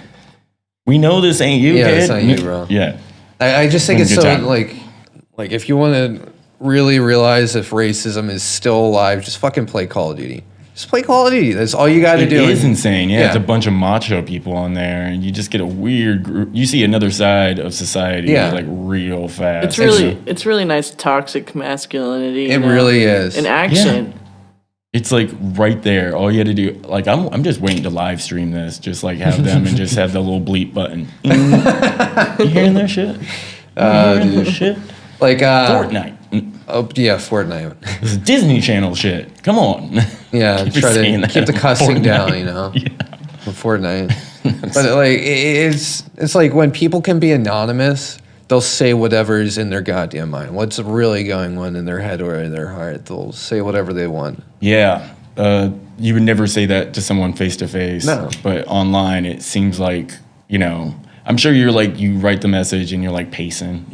"We know this ain't you, Yeah, kid." it's not you, bro. Yeah, I just think it's Good so time. like if you want to really realize if racism is still alive, just fucking play Call of Duty. Just play Call of Duty. That's all you got to it do. is insane. Yeah, it's a Yeah. bunch of macho people on there, and you just get a weird group. You see another side of society, Yeah. like real fast. It's really nice toxic masculinity. It really is. in action. It's like right there. All you had to do, like I'm just waiting to live stream this, just like have them and just have the little bleep button. You hearing their shit? Hearing their shit? Like Fortnite. Oh yeah, Fortnite. This is Disney Channel shit. Come on. Yeah, Keep try saying to that. keep the cussing Fortnite. down, you know. Yeah. Fortnite. But like it's like when people can be anonymous, they'll say whatever's in their goddamn mind. What's really going on in their head or in their heart. They'll say whatever they want. Yeah. You would never say that to someone face to face. No. But online, it seems like, I'm sure you're like, you write the message and you're like pacing,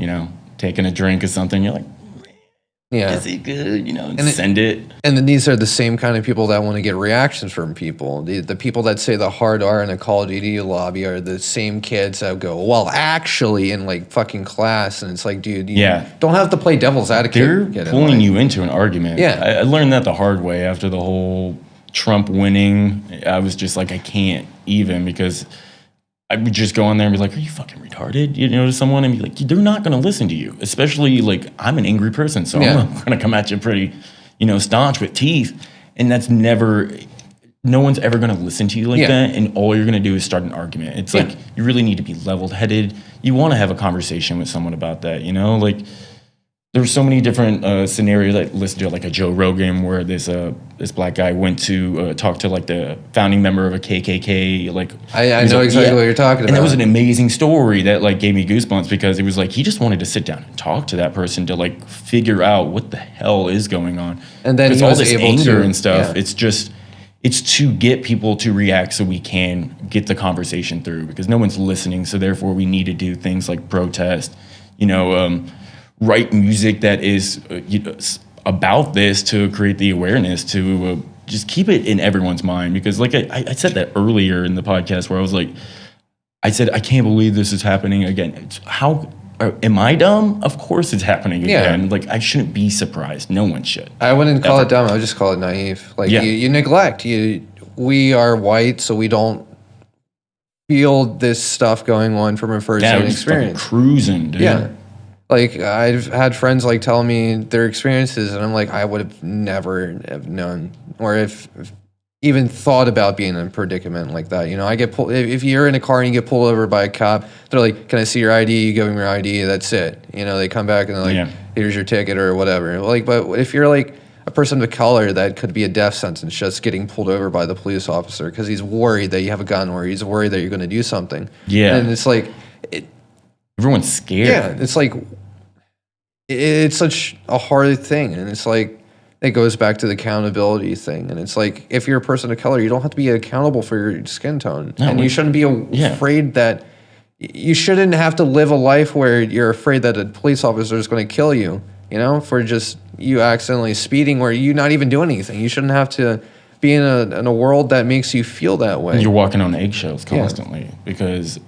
taking a drink or something. You're like, Yeah. is it good? And send it. And then these are the same kind of people that want to get reactions from people. The people that say the hard R in a Call of Duty lobby are the same kids that go, well, actually, in like fucking class. And it's like, dude, you don't have to play devil's advocate. They're pulling you into an argument. Yeah. I learned that the hard way after the whole Trump winning. I was just like, I can't even, because I would just go on there and be like, are you fucking retarded? To someone and be like, they're not going to listen to you. Especially like, I'm an angry person, so I'm going to come at you pretty, staunch with teeth. And that's no one's ever going to listen to you like that. And all you're going to do is start an argument. It's like, you really need to be level-headed. You want to have a conversation with someone about that, like, there's so many different scenarios. I listened to like a Joe Rogan where this black guy went to talk to like the founding member of a KKK. Like I know exactly what you're talking about. And that was an amazing story that like gave me goosebumps, because it was like he just wanted to sit down and talk to that person to like figure out what the hell is going on. And then it's he all was this able anger to, and stuff. yeah. It's to get people to react so we can get the conversation through, because no one's listening. So therefore, we need to do things like protest. Write music that is about this to create the awareness, to just keep it in everyone's mind. Because like I said that earlier in the podcast, where I was like, I said, I can't believe this is happening again. Am I dumb? Of course it's happening again. Like, I shouldn't be surprised. No one should. I wouldn't call it dumb. I would just call it naive. Like you neglect. We are white, so we don't feel this stuff going on from a first-hand experience. Cruising, dude. Yeah. Like, I've had friends like tell me their experiences, and I'm like, I would have never have known, or if even thought about being in a predicament like that. I get pulled. If you're in a car and you get pulled over by a cop, they're like, "Can I see your ID?" You give them your ID. That's it. They come back and they're like, "Here's your ticket," or whatever. Like, but if you're like a person of color, that could be a death sentence, just getting pulled over by the police officer because he's worried that you have a gun, or he's worried that you're going to do something. Yeah, and it's like, everyone's scared. Yeah, it's like, it's such a hard thing, and it's like, it goes back to the accountability thing. And it's like, if you're a person of color, you don't have to be accountable for your skin tone. And you shouldn't be afraid that, you shouldn't have to live a life where you're afraid that a police officer is going to kill you, for just you accidentally speeding, or you not even doing anything. You shouldn't have to be in a world that makes you feel that way. You're walking on eggshells constantly, because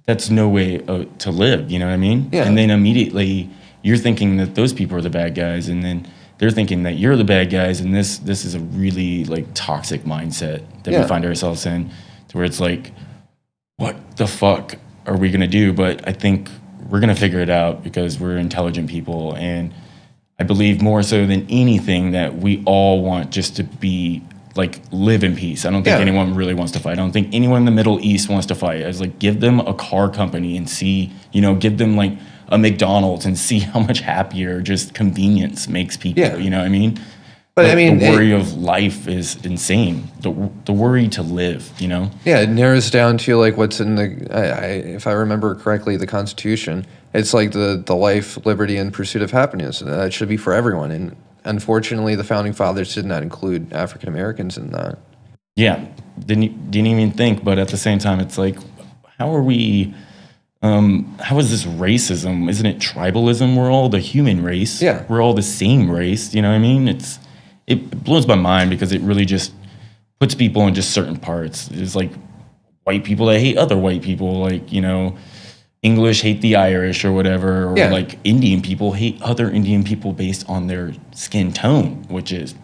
that's no way to live, you know what I mean? Yeah. And then immediately you're thinking that those people are the bad guys, and then they're thinking that you're the bad guys, and this is a really like toxic mindset that we find ourselves in, to where it's like, what the fuck are we gonna do? But I think we're gonna figure it out, because we're intelligent people, and I believe more so than anything that we all want just to be like live in peace. I don't think anyone really wants to fight. I don't think anyone in the Middle East wants to fight. I was like, give them a car company and see, give them like a McDonald's and see how much happier just convenience makes people. Yeah. You know what I mean? But I mean, the worry of life is insane. The worry to live, Yeah, it narrows down to like what's in if I remember correctly, the Constitution. It's like the life, liberty, and pursuit of happiness. And that should be for everyone. And unfortunately, the founding fathers did not include African Americans in that. Yeah, didn't even think. But at the same time, it's like, how are we? How is this racism? Isn't it tribalism? We're all the human race. Yeah, we're all the same race. You know what I mean? It blows my mind because it really just puts people in just certain parts. It's like white people that hate other white people, like, English hate the Irish or whatever, or like Indian people hate other Indian people based on their skin tone, which is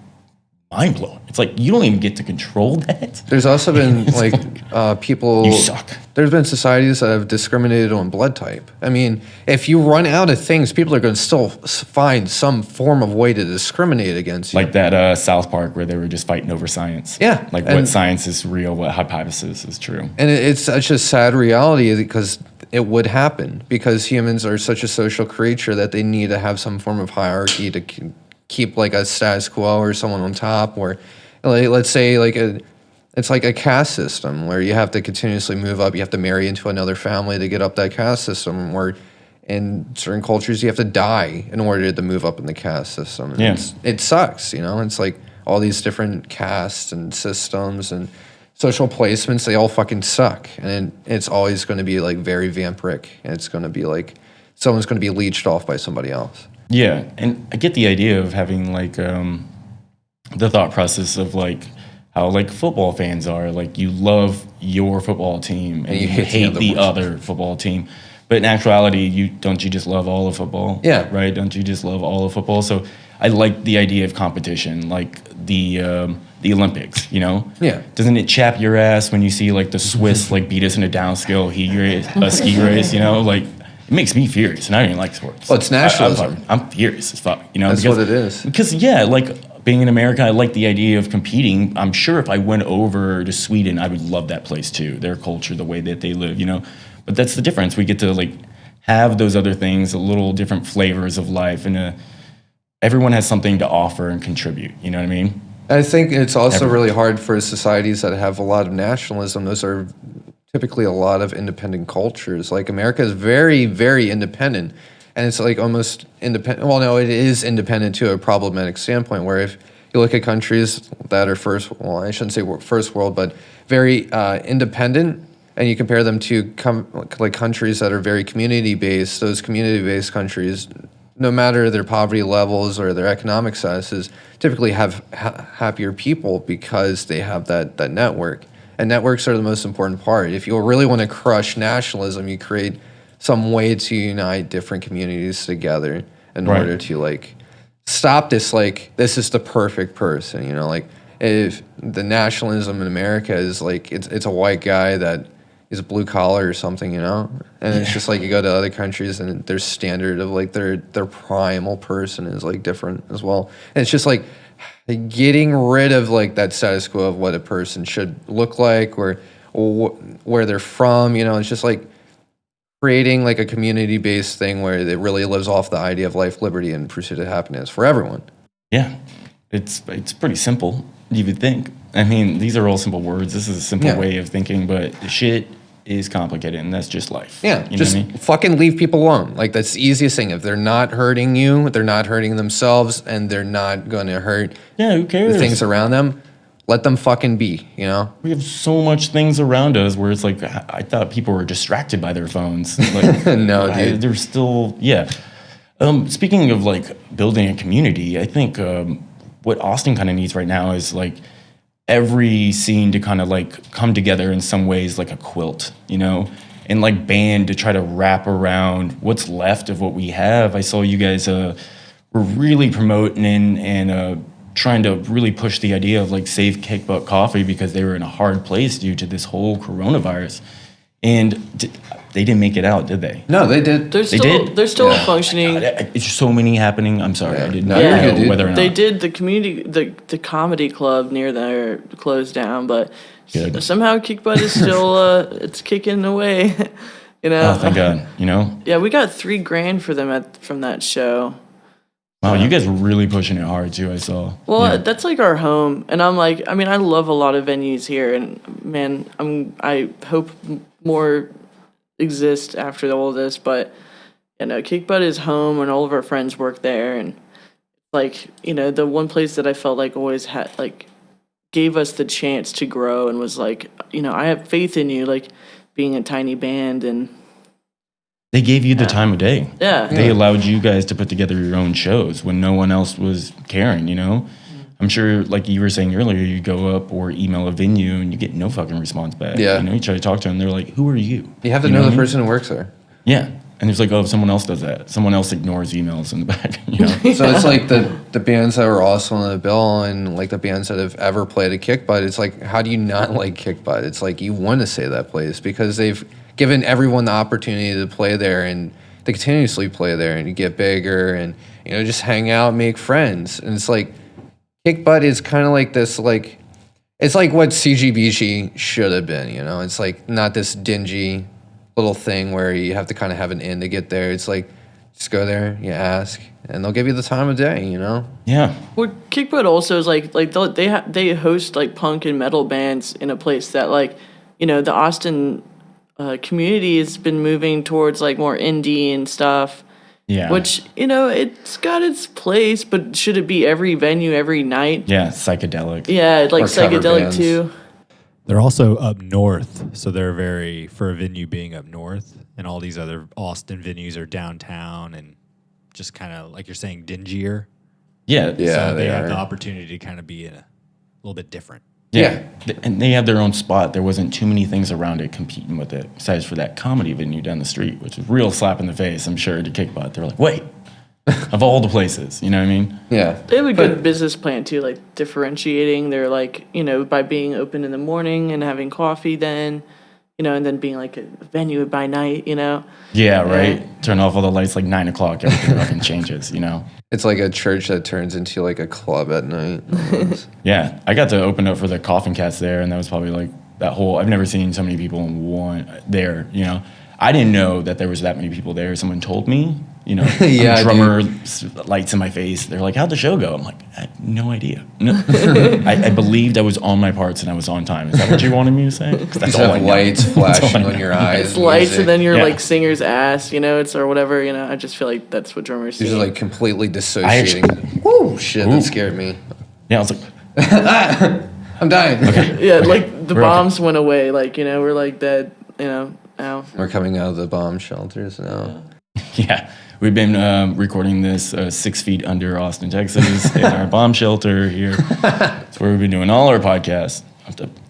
mind blowing. It's like you don't even get to control that. There's also been like people. You suck. There's been societies that have discriminated on blood type. I mean, if you run out of things, people are going to still find some form of way to discriminate against you. Like that South Park where they were just fighting over science. Yeah, like what science is real, what hypothesis is true. And it's such a sad reality because it would happen because humans are such a social creature that they need to have some form of hierarchy to keep like a status quo or someone on top, or like, let's say it's like a caste system where you have to continuously move up. You have to marry into another family to get up that caste system, where in certain cultures you have to die in order to move up in the caste system. And it sucks, It's like all these different castes and systems and social placements, they all fucking suck. And it's always going to be like very vampiric, and it's going to be like someone's going to be leeched off by somebody else. Yeah, and I get the idea of having like the thought process of like how like football fans are. Like you love your football team and you hate the other football team. But in actuality, you just love all of football? Yeah. Right? Don't you just love all of football? So I like the idea of competition, like the Olympics, Yeah. Doesn't it chap your ass when you see like the Swiss like beat us in a downskill ski race, Like it makes me furious, and I don't even like sports. Well, it's nationalism. I'm furious as fuck, That's what it is. Because like being in America, I like the idea of competing. I'm sure if I went over to Sweden, I would love that place too. Their culture, the way that they live, But that's the difference. We get to like have those other things, a little different flavors of life, and everyone has something to offer and contribute. You know what I mean? I think it's also really hard for societies that have a lot of nationalism. Those are typically a lot of independent cultures. Like America is very, very independent, and it's like almost independent. Well, no, it is independent to a problematic standpoint, where if you look at countries that are I shouldn't say first world, but very independent, and you compare them to countries that are very community-based, those community-based countries, no matter their poverty levels or their economic statuses, typically have happier people because they have that network. And networks are the most important part. If you really want to crush nationalism, you create some way to unite different communities together in order to like stop this. Like this is the perfect person, Like if the nationalism in America is like it's a white guy that is blue collar or something, And it's just like you go to other countries and their standard of like their primal person is like different as well. And it's just like getting rid of like that status quo of what a person should look like or where they're from, It's just like creating like a community-based thing where it really lives off the idea of life, liberty, and pursuit of happiness for everyone. Yeah, it's pretty simple, you would think. I mean, these are all simple words. This is a simple way of thinking, but the shit is complicated, and that's just life. Yeah, you just know what I mean? fucking leave people alone. Like, that's the easiest thing. If they're not hurting you, they're not hurting themselves, and they're not going to hurt who cares? the things around them, let them fucking be, We have so much things around us where it's like, I thought people were distracted by their phones. Like, no, dude. They're still, speaking of, like, building a community, I think what Austin kind of needs right now is, like, every scene to kind of like come together in some ways like a quilt, and like band to try to wrap around what's left of what we have. I saw you guys were really promoting and trying to really push the idea of like Save Kick Butt Coffee because they were in a hard place due to this whole coronavirus. And they didn't make it out, did they? No, they did. They're still did? they're still Yeah. functioning. It's so many happening. I'm sorry, I didn't No, you're know good, dude. whether or not They did the community the comedy club near there closed down, but Good. somehow Kick Butt is still it's kicking away. You know. Oh, thank God. You know, Yeah, we got $3,000 for them from that show. wow, you guys were really pushing it hard too. I saw. Well, Yeah. that's like our home, and I'm like, I mean, I love a lot of venues here, and man, I hope more exist after all this, but you know, Kick Butt is home, and all of our friends work there, and like, you know, the one place that I felt like always had like gave us the chance to grow, and was like, you know, I have faith in you, like being a tiny band, and They gave you the time of day. yeah. They allowed you guys to put together your own shows when no one else was caring, you know? I'm sure, like you were saying earlier, you go up or email a venue and you get no fucking response back. Yeah. You know, you try to talk to them, they're like, who are you? You have to You know what the I mean? person who works there. Yeah. And it's like, oh, someone else does that. Someone else ignores emails in the back, you know? So it's like the bands that were also on the bill and like the bands that have ever played at Kick Butt. It's like, how do you not like Kick Butt? It's like you want to say that place because they've given everyone the opportunity to play there and they continuously play there and you get bigger and, you know, just hang out, make friends. And it's like Kick Butt is kind of like this, like, it's like what CGBG should have been, you know? It's like not this dingy little thing where you have to kind of have an in to get there. It's like, just go there, you ask, and they'll give you the time of day, you know? Yeah. Well, Kick Butt also is like they host like punk and metal bands in a place that like, you know, the Austin community has been moving towards like more indie and stuff. Yeah. Which, you know, it's got its place, but should it be every venue every night? Yeah, psychedelic. Yeah, like Or cover psychedelic bands. too. They're also up north, so they're very, for a venue being up north, and all these other Austin venues are downtown and just kind of, like you're saying, dingier. Yeah. Yeah, So they have are. the opportunity to kind of be a little bit different. Yeah. And they have their own spot. There wasn't too many things around it competing with it, besides for that comedy venue down the street, which is a real slap in the face, I'm sure, to Kick Butt. They're like, wait, of all the places, you know what I mean? Yeah. They have a good business plan too, like differentiating. They're like, you know, by being open in the morning and having coffee then, you know, and then being like a venue by night, you know. Yeah, right? Turn off all the lights like 9 o'clock, everything fucking changes, you know? It's like a church that turns into like a club at night. Yeah, I got to open up for the Coffin Cats there, and that was probably like that whole. I've never seen so many people in one there. You know, I didn't know that there was that many people there. Someone told me. You know, Yeah, I'm a drummer, lights in my face. They're like, "How'd the show go?" I'm like, "I had no idea." No. I believed I was on my parts and I was on time. Is that what you wanted me to say? 'Cause You that's just all I have know. lights flashing on your eyes. It's lights music. and then your Yeah. like singer's ass, you know, it's or whatever, you know. I just feel like that's what drummers You're do. just like completely dissociating. actually- Woo, shit, Ooh. that scared me. Yeah, I was like, I'm dying. yeah, like the We're okay. bombs went away, like, you know, we're like dead, you know, now. We're coming out of the bomb shelters now. yeah. We've been recording this 6 feet under Austin, Texas, in our bomb shelter here. That's where we've been doing all our podcasts.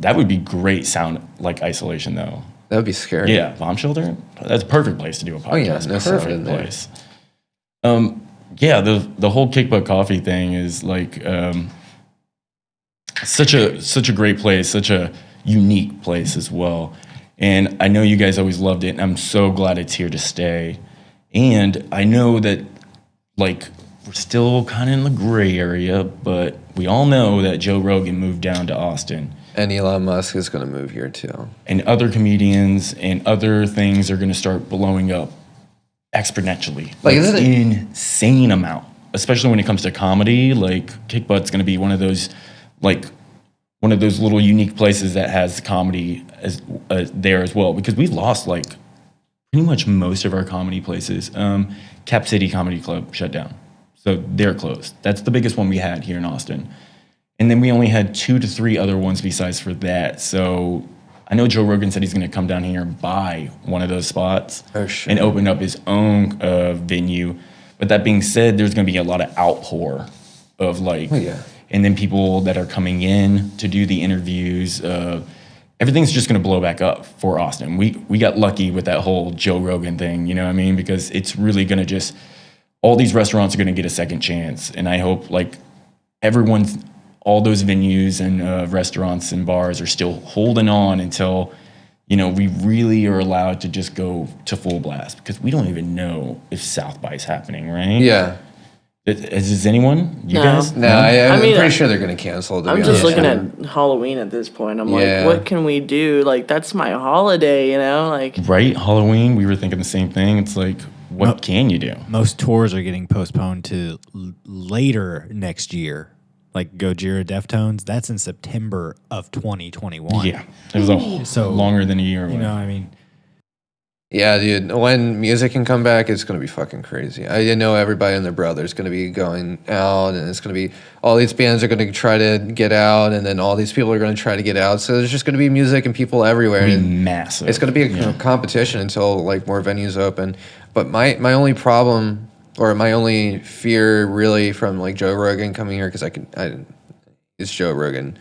That would be great sound like isolation, though. That would be scary. Yeah, bomb shelter. That's a perfect place to do a podcast. Oh, yeah, no sound perfect in there. place. Yeah, the whole Kick Butt Coffee thing is like such a great place, such a unique place as well. And I know you guys always loved it, and I'm so glad it's here to stay. And I know that like we're still kind of in the gray area, but we all know that Joe Rogan moved down to Austin. And Elon Musk is going to move here too. And other comedians and other things are going to start blowing up exponentially. Like, isn't it- insane amount, especially when it comes to comedy. Like Kick Butt's going to be one of those little unique places that has comedy as there as well, because we lost like pretty much most of our comedy places. Cap City Comedy Club shut down, so they're closed. That's the biggest one we had here in Austin. And then we only had 2 to 3 other ones besides for that. So I know Joe Rogan said he's going to come down here and buy one of those spots and open up his own venue. But that being said, there's going to be a lot of outpour of like, and then people that are coming in to do the interviews. Everything's just going to blow back up for Austin. We got lucky with that whole Joe Rogan thing, you know what I mean? Because it's really going to just, all these restaurants are going to get a second chance. And I hope like all those venues and restaurants and bars are still holding on until we really are allowed to just go to full blast because we don't even know if South by is happening, right? Yeah. Is anyone? You No. guys? No, I'm pretty sure they're going to cancel. I'm just looking at Halloween at this point. I'm like, what can we do? Like, that's my holiday, Like, right? Halloween, we were thinking the same thing. It's like, what can you do? Most tours are getting postponed to later next year. Like Gojira Deftones, that's in September of 2021. Yeah, it was longer than a year away. I mean, yeah, dude. When music can come back, it's gonna be fucking crazy. I know everybody and their brother is gonna be going out, and it's gonna be all these bands are gonna try to get out, and then all these people are gonna try to get out. So there's just gonna be music and people everywhere. It'll be and massive. It's gonna be a competition until like more venues open. But my only problem or my only fear really from like Joe Rogan coming here, because it's Joe Rogan,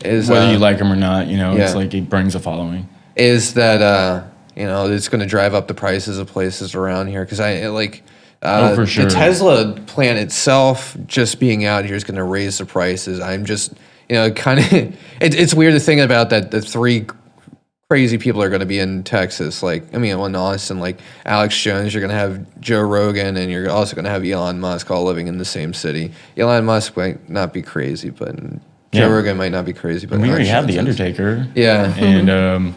is whether you like him or not, it's like it brings a following. Is that it's going to drive up the prices of places around here, because for sure. The Tesla plant itself just being out here is going to raise the prices. I'm just kind of it's weird to think about that the three crazy people are going to be in Texas. In Austin, like Alex Jones, you're going to have Joe Rogan, and you're also going to have Elon Musk all living in the same city. Elon Musk might not be crazy, but Joe Rogan might not be crazy. But we already Alex have The Jones is. Undertaker. Yeah. And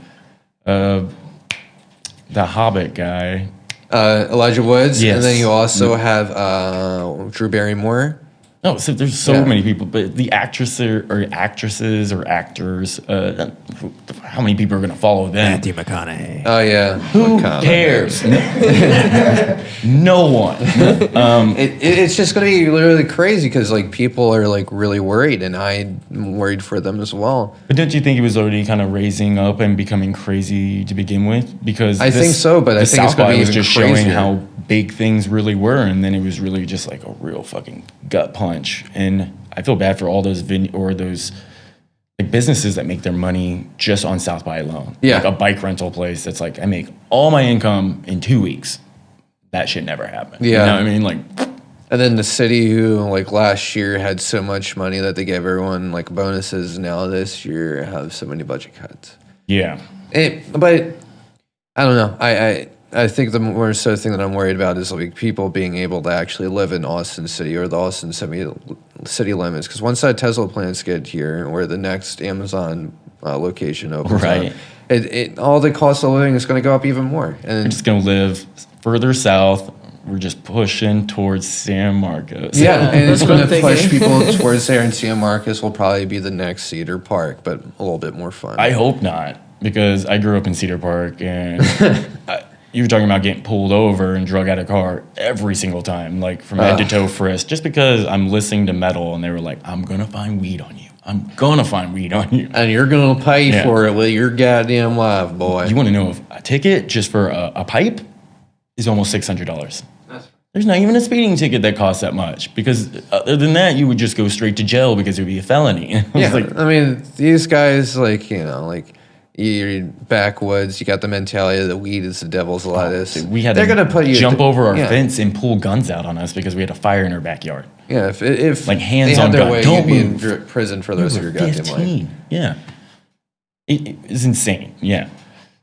the Hobbit guy. Elijah Woods. Yes. And then you also have Drew Barrymore. No, so there's so many people, but the actresses or actors, how many people are going to follow them? Matthew McConaughey. Oh yeah, Who cares? No one. It's just going to be literally crazy because like people are like really worried, and I'm worried for them as well. But don't you think he was already kind of raising up and becoming crazy to begin with? Because I think so, but I think it's going to be was even just crazier. showing how big things really were, and then it was really just like a real fucking gut punch. And I feel bad for all those those like businesses that make their money just on South by alone. Yeah, like a bike rental place that's like, I make all my income in 2 weeks. That shit never happened. Yeah, you know what I mean, like. And then the city, who like last year had so much money that they gave everyone like bonuses, now this year have so many budget cuts. Yeah, but I don't know. I think the more so thing that I'm worried about is like people being able to actually live in Austin City or the Austin city limits. Because once that Tesla plants get here, or the next Amazon location opens right, up, all the cost of living is going to go up even more. And we're just going to live further south. We're just pushing towards San Marcos. Yeah, and it's going to what I'm push thinking. people towards there. And San Marcos will probably be the next Cedar Park, but a little bit more fun. I hope not, because I grew up in Cedar Park, and you were talking about getting pulled over and drug out of car every single time, like from head to toe frisk, just because I'm listening to metal, and they were like, I'm going to find weed on you. I'm going to find weed on you. And you're going to pay for it with your goddamn life, boy. You want to know if a ticket just for a pipe is almost $600. There's not even a speeding ticket that costs that much, because other than that, you would just go straight to jail because it would be a felony. I mean, these guys, you're backwoods. You got the mentality that weed is the devil's lettuce. They're going to put you jump over our fence and pull guns out on us because we had a fire in our backyard. Yeah, if like hands they on had their gun, way, don't you'd move. be in prison for the rest of your goddamn life. Yeah, it's insane. Yeah,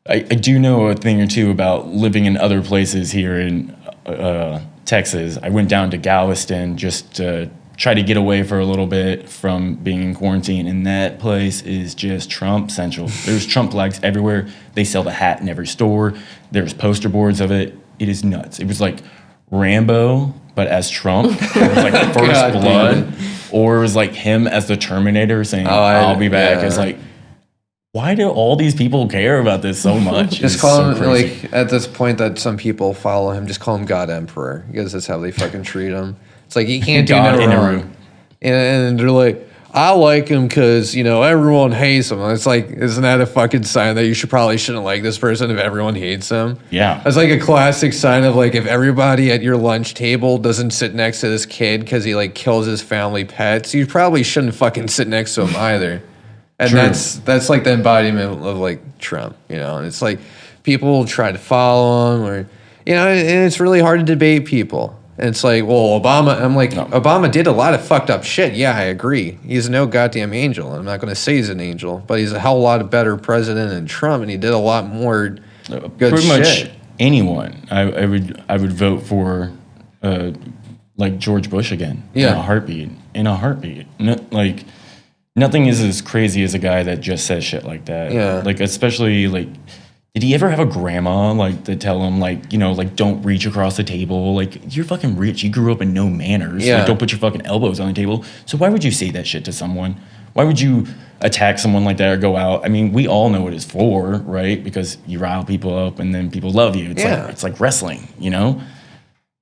I do know a thing or two about living in other places here in Texas. I went down to Galveston just to try to get away for a little bit from being in quarantine, and that place is just Trump central. There's Trump flags everywhere. They sell the hat in every store. There's poster boards of it. It is nuts. It was like Rambo, but as Trump. It was like First God, Blood, or it was like him as the Terminator saying, I'll be back. Yeah. It's like, why do all these people care about this so much? Just It's call so him, crazy. at this point that some people follow him, just call him God Emperor, because that's how they fucking treat him. It's like, he can't do God no in a wrong. room. And they're like, I like him because, everyone hates him. It's like, isn't that a fucking sign that you shouldn't like this person if everyone hates him? Yeah. It's like a classic sign of like, if everybody at your lunch table doesn't sit next to this kid because he like kills his family pets, you probably shouldn't fucking sit next to him either. And True. that's like the embodiment of like Trump, and it's like people try to follow him, or and it's really hard to debate people. And it's like, well, Obama did a lot of fucked up shit. Yeah, I agree. He's no goddamn angel. I'm not going to say he's an angel, but he's a hell of a lot better president than Trump, and he did a lot more good Pretty shit. much anyone. I would vote for like George Bush again. Yeah. In a heartbeat. Like nothing is as crazy as a guy that just says shit like that. Yeah. Like especially like, did he ever have a grandma like to tell him like, you know, like don't reach across the table? Like you're fucking rich. You grew up in no manners. Yeah. Like don't put your fucking elbows on the table. So why would you say that shit to someone? Why would you attack someone like that or go out? I mean, we all know what it's for, right? Because you rile people up and then people love you. It's like wrestling, you know?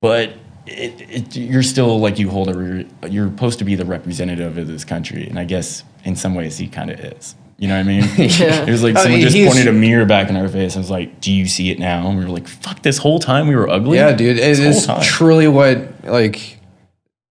But you're still like you're supposed to be the representative of this country. And I guess in some ways he kind of is. You know what I mean? Yeah. It was like someone just pointed a mirror back in our face and was like, do you see it now? And we were like, fuck, this whole time we were ugly? Yeah, dude. It is truly what like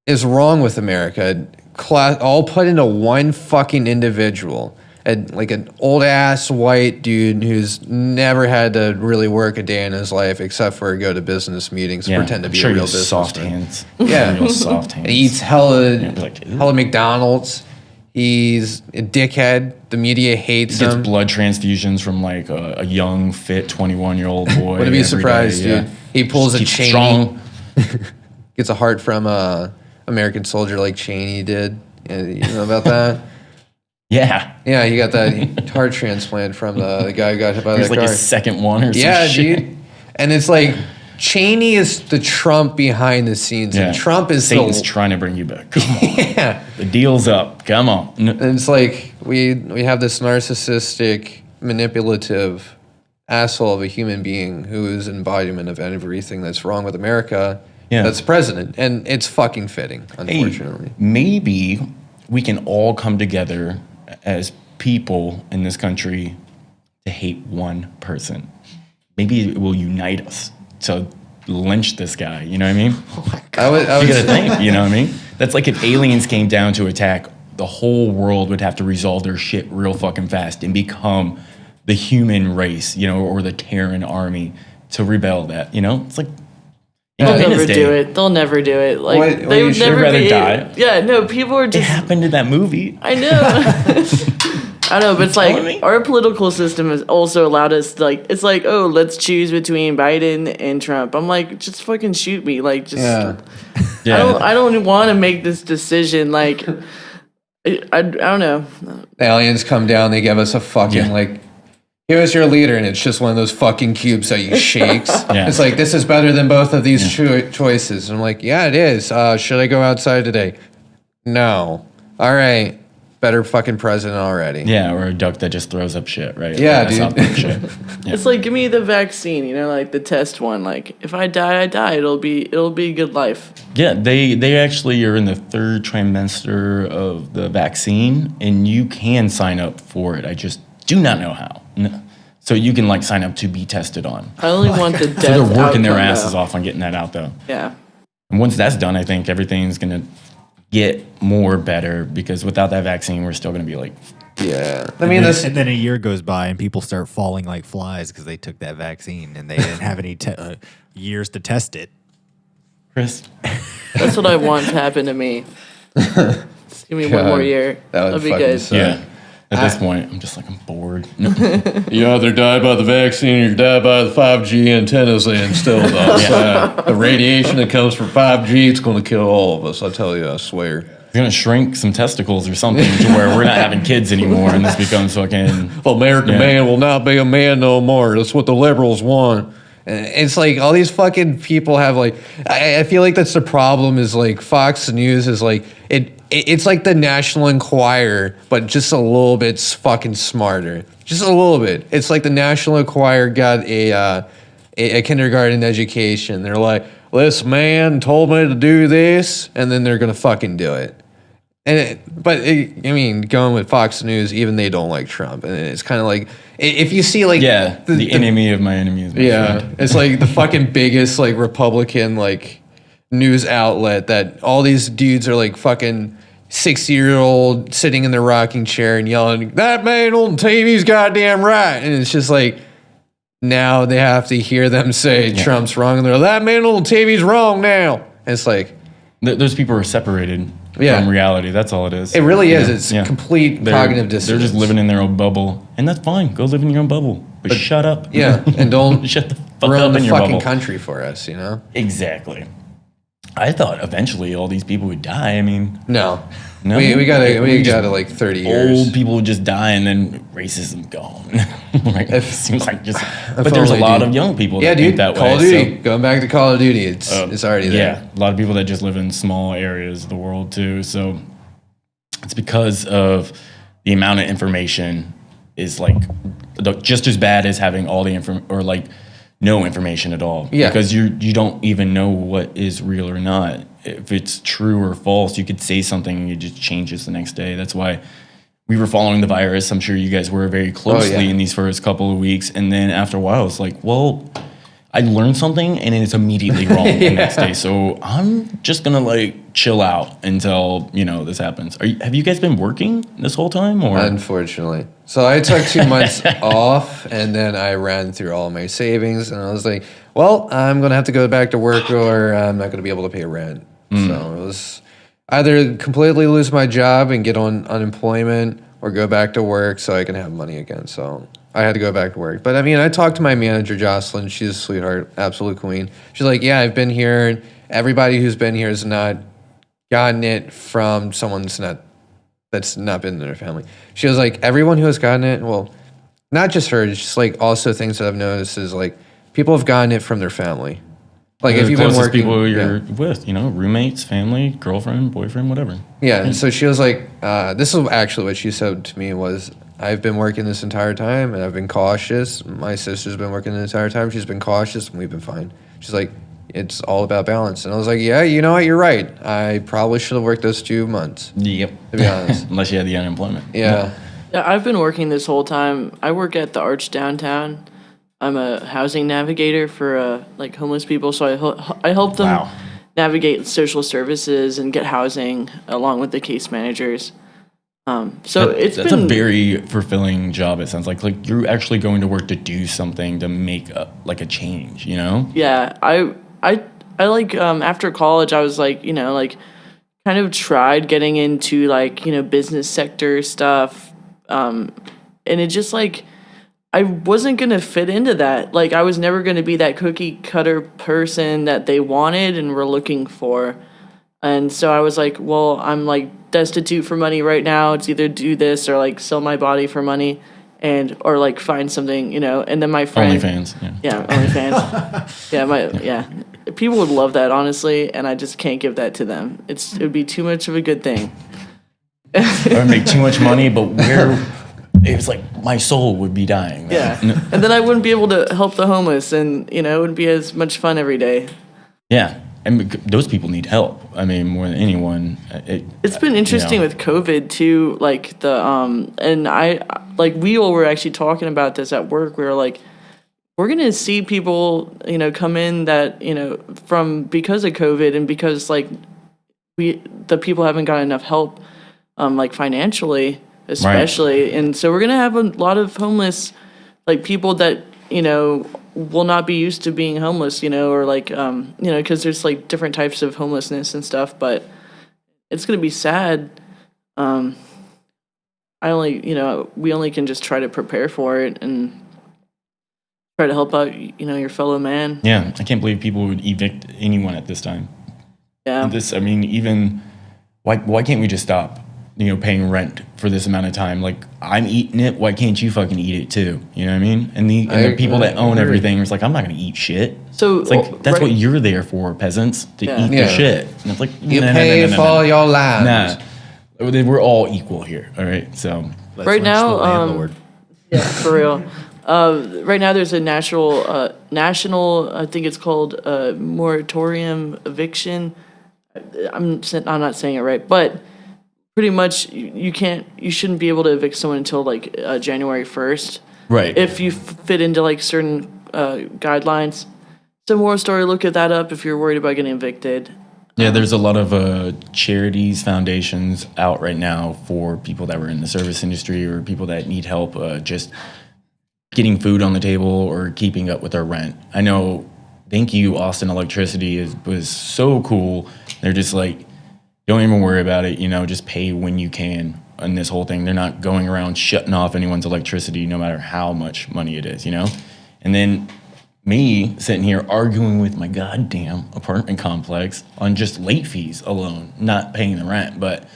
is wrong with America. All put into one fucking individual. Like an old ass white dude who's never had to really work a day in his life except for go to business meetings, pretend to be a real businessman. Soft hands. Yeah. Real soft hands. And he eats hella like, McDonald's. He's a dickhead. The media hates Gets him. blood transfusions from like a young, fit 21-year-old boy. Wouldn't be surprised, day, dude. He pulls a Keeps Cheney. strong. Gets a heart from a American soldier like Cheney did. You know about that? Yeah. Yeah, he got that heart transplant from the guy who got hit by There's that like car. a second one or some Yeah, shit. dude. And it's like Cheney is the Trump behind the scenes, and Trump is Satan's trying to bring you back. Come on. Yeah. The deal's up. Come on. And it's like we have this narcissistic, manipulative asshole of a human being who is an embodiment of everything that's wrong with America. Yeah. That's president, and it's fucking fitting, unfortunately. Hey, maybe we can all come together as people in this country to hate one person. Maybe it will unite us to lynch this guy. You know what I mean? I You gotta think. You know what I mean? That's like if aliens came down to attack, the whole world would have to resolve their shit real fucking fast and become the human race, you know, or the Terran army to rebel that. You know, it's like. They'll never do it. They'll never do it. Like they would never rather die. Yeah, no, people are It just. happened in that movie. I know. I know, but it's like our political system has also allowed us to, like, it's like, oh, let's choose between Biden and Trump. I'm like, just fucking shoot me. Like, just I don't want to make this decision. Like, I don't know. The aliens come down, they give us a fucking like, here's your leader, and it's just one of those fucking cubes that you shakes. It's like, this is better than both of these choices. And I'm like, yeah, it is. Should I go outside today? No. All right. Better fucking president already. Yeah, or a duck that just throws up shit, right? Yeah, like, dude. Shit. Yeah. It's like, give me the vaccine, you know, like the test one. Like, if I die, I die. It'll be a good life. Yeah, they actually are in the third trimester of the vaccine, and you can sign up for it. I just do not know how. No. So you can like sign up to be tested on. I only want the death. So they're working their outcome, asses though. off on getting that out, though. Yeah. And once that's done, I think everything's gonna get more better because without that vaccine, we're still gonna be like, yeah. I mean, and then a year goes by and people start falling like flies because they took that vaccine and they didn't have any years to test it. Chris. That's what I want to happen to me. Just give me one more year. That'll be good. Suck. Yeah. At this point, I'm just like, I'm bored. No. You either die by the vaccine or you die by the 5G antennas they instilled outside. The radiation that comes from 5G, it's going to kill all of us. I tell you, I swear. It's going to shrink some testicles or something to where we're not having kids anymore and this becomes fucking... American man will not be a man no more. That's what the liberals want. And it's like all these fucking people have like... I feel like that's the problem is like Fox News is like... It's like the National Enquirer, but just a little bit fucking smarter. Just a little bit. It's like the National Enquirer got a kindergarten education. They're like, this man told me to do this, and then they're going to fucking do it. I mean, going with Fox News, even they don't like Trump. And it's kind of like, if you see like... Yeah, the enemy of my enemy is my friend. It's like the fucking biggest like Republican like news outlet that all these dudes are like fucking 60-year-old sitting in their rocking chair and yelling, that man on TV's goddamn right. And it's just like, now they have to hear them say Trump's wrong. And they're like, that man on TV's wrong now. It's like, Those people are separated Yeah. from reality. That's all it is. it really is. Yeah, It's yeah. complete cognitive dissonance. They're just living in their own bubble, and that's fine. Go live in your own bubble, but shut up. Yeah, and don't shut the fuck ruin up the in your fucking bubble. country for us, you know? Exactly. I thought eventually all these people would die. I mean, No. No? We We just- gotta like 30 years. old people would just die, and then racism gone. Like, it seems like just. But there's a only, lot dude. of young people Yeah, that think dude. that Call of way. Duty. Going back to Call of Duty, it's already there. Yeah, a lot of people that just live in small areas of the world too. So it's because of the amount of information is like just as bad as having all the or like no information at all. Yeah. Because you don't even know what is real or not. If it's true or false, you could say something and it just changes the next day. That's why we were following the virus. I'm sure you guys were very closely in these first couple of weeks. And then after a while, it's like, well, I learned something and it's immediately wrong the next day. So I'm just going to like chill out until, this happens. Have you guys been working this whole time or? Unfortunately. So I took 2 months off and then I ran through all my savings and I was like, well, I'm going to have to go back to work or I'm not going to be able to pay rent. So it was either completely lose my job and get on unemployment or go back to work so I can have money again. So I had to go back to work. But I mean, I talked to my manager, Jocelyn. She's a sweetheart, absolute queen. She's like, yeah, I've been here. Everybody who's been here has not gotten it from someone that's not been in their family. She was like, everyone who has gotten it, well, not just her, it's just like also things that I've noticed is like people have gotten it from their family. Like if The you've been closest working, people you're with, roommates, family, girlfriend, boyfriend, whatever. yeah. And so she was like, this is actually what she said to me was, I've been working this entire time and I've been cautious. My sister's been working the entire time. She's been cautious and we've been fine. She's like, it's all about balance. And I was like, yeah, you know what? You're right. I probably should have worked those 2 months, Yep. to be honest. Unless you had the unemployment. Yeah. Yeah, I've been working this whole time. I work at the Arch downtown. I'm a housing navigator for like homeless people, so I help them Wow. navigate social services and get housing along with the case managers. So it's That's been a very fulfilling job. It sounds like you're actually going to work to do something to make a change. Yeah, I like after college I was like, kind of tried getting into like, business sector stuff. And it just like I wasn't going to fit into that. Like I was never going to be that cookie cutter person that they wanted and were looking for. And so I was like, well, I'm like destitute for money right now. It's either do this or like sell my body for money or like find something, and then my friend OnlyFans. Yeah. OnlyFans. People would love that, honestly, and I just can't give that to them. It would be too much of a good thing. I would make too much money, but it was like my soul would be dying. Yeah. And then I wouldn't be able to help the homeless, and, it wouldn't be as much fun every day. Yeah. And those people need help. I mean, more than anyone. It's been interesting with COVID too, like we all were actually talking about this at work. We were like, we're gonna see people, come in that, because of COVID and because like the people haven't got enough help, like financially, especially, right. And so we're gonna have a lot of homeless, like people that will not be used to being homeless, or like, because there's like different types of homelessness and stuff, but it's going to be sad. We only can just try to prepare for it and try to help out, your fellow man. Yeah. I can't believe people would evict anyone at this time. Yeah. Even why can't we just stop, paying rent for this amount of time? Like, I'm eating it. Why can't you fucking eat it too? You know what I mean? And the people that own everything is like, I'm not going to eat shit. So it's like, that's what you're there for, peasants, to eat the shit. And it's like, you pay for your land. Nah, we're all equal here. All right. So right now, yeah, for real. Right now, there's a national, I think it's called moratorium eviction. I'm not saying it right, but pretty much you shouldn't be able to evict someone until like January 1st. Right. If you fit into like certain guidelines. Some more story, look at that up if you're worried about getting evicted. Yeah, there's a lot of charities, foundations out right now for people that were in the service industry or people that need help just getting food on the table or keeping up with their rent. I know thank you, Austin Electricity was so cool. They're just like, don't even worry about it, just pay when you can on this whole thing. They're not going around shutting off anyone's electricity no matter how much money it is, And then me sitting here arguing with my goddamn apartment complex on just late fees alone, not paying the rent. But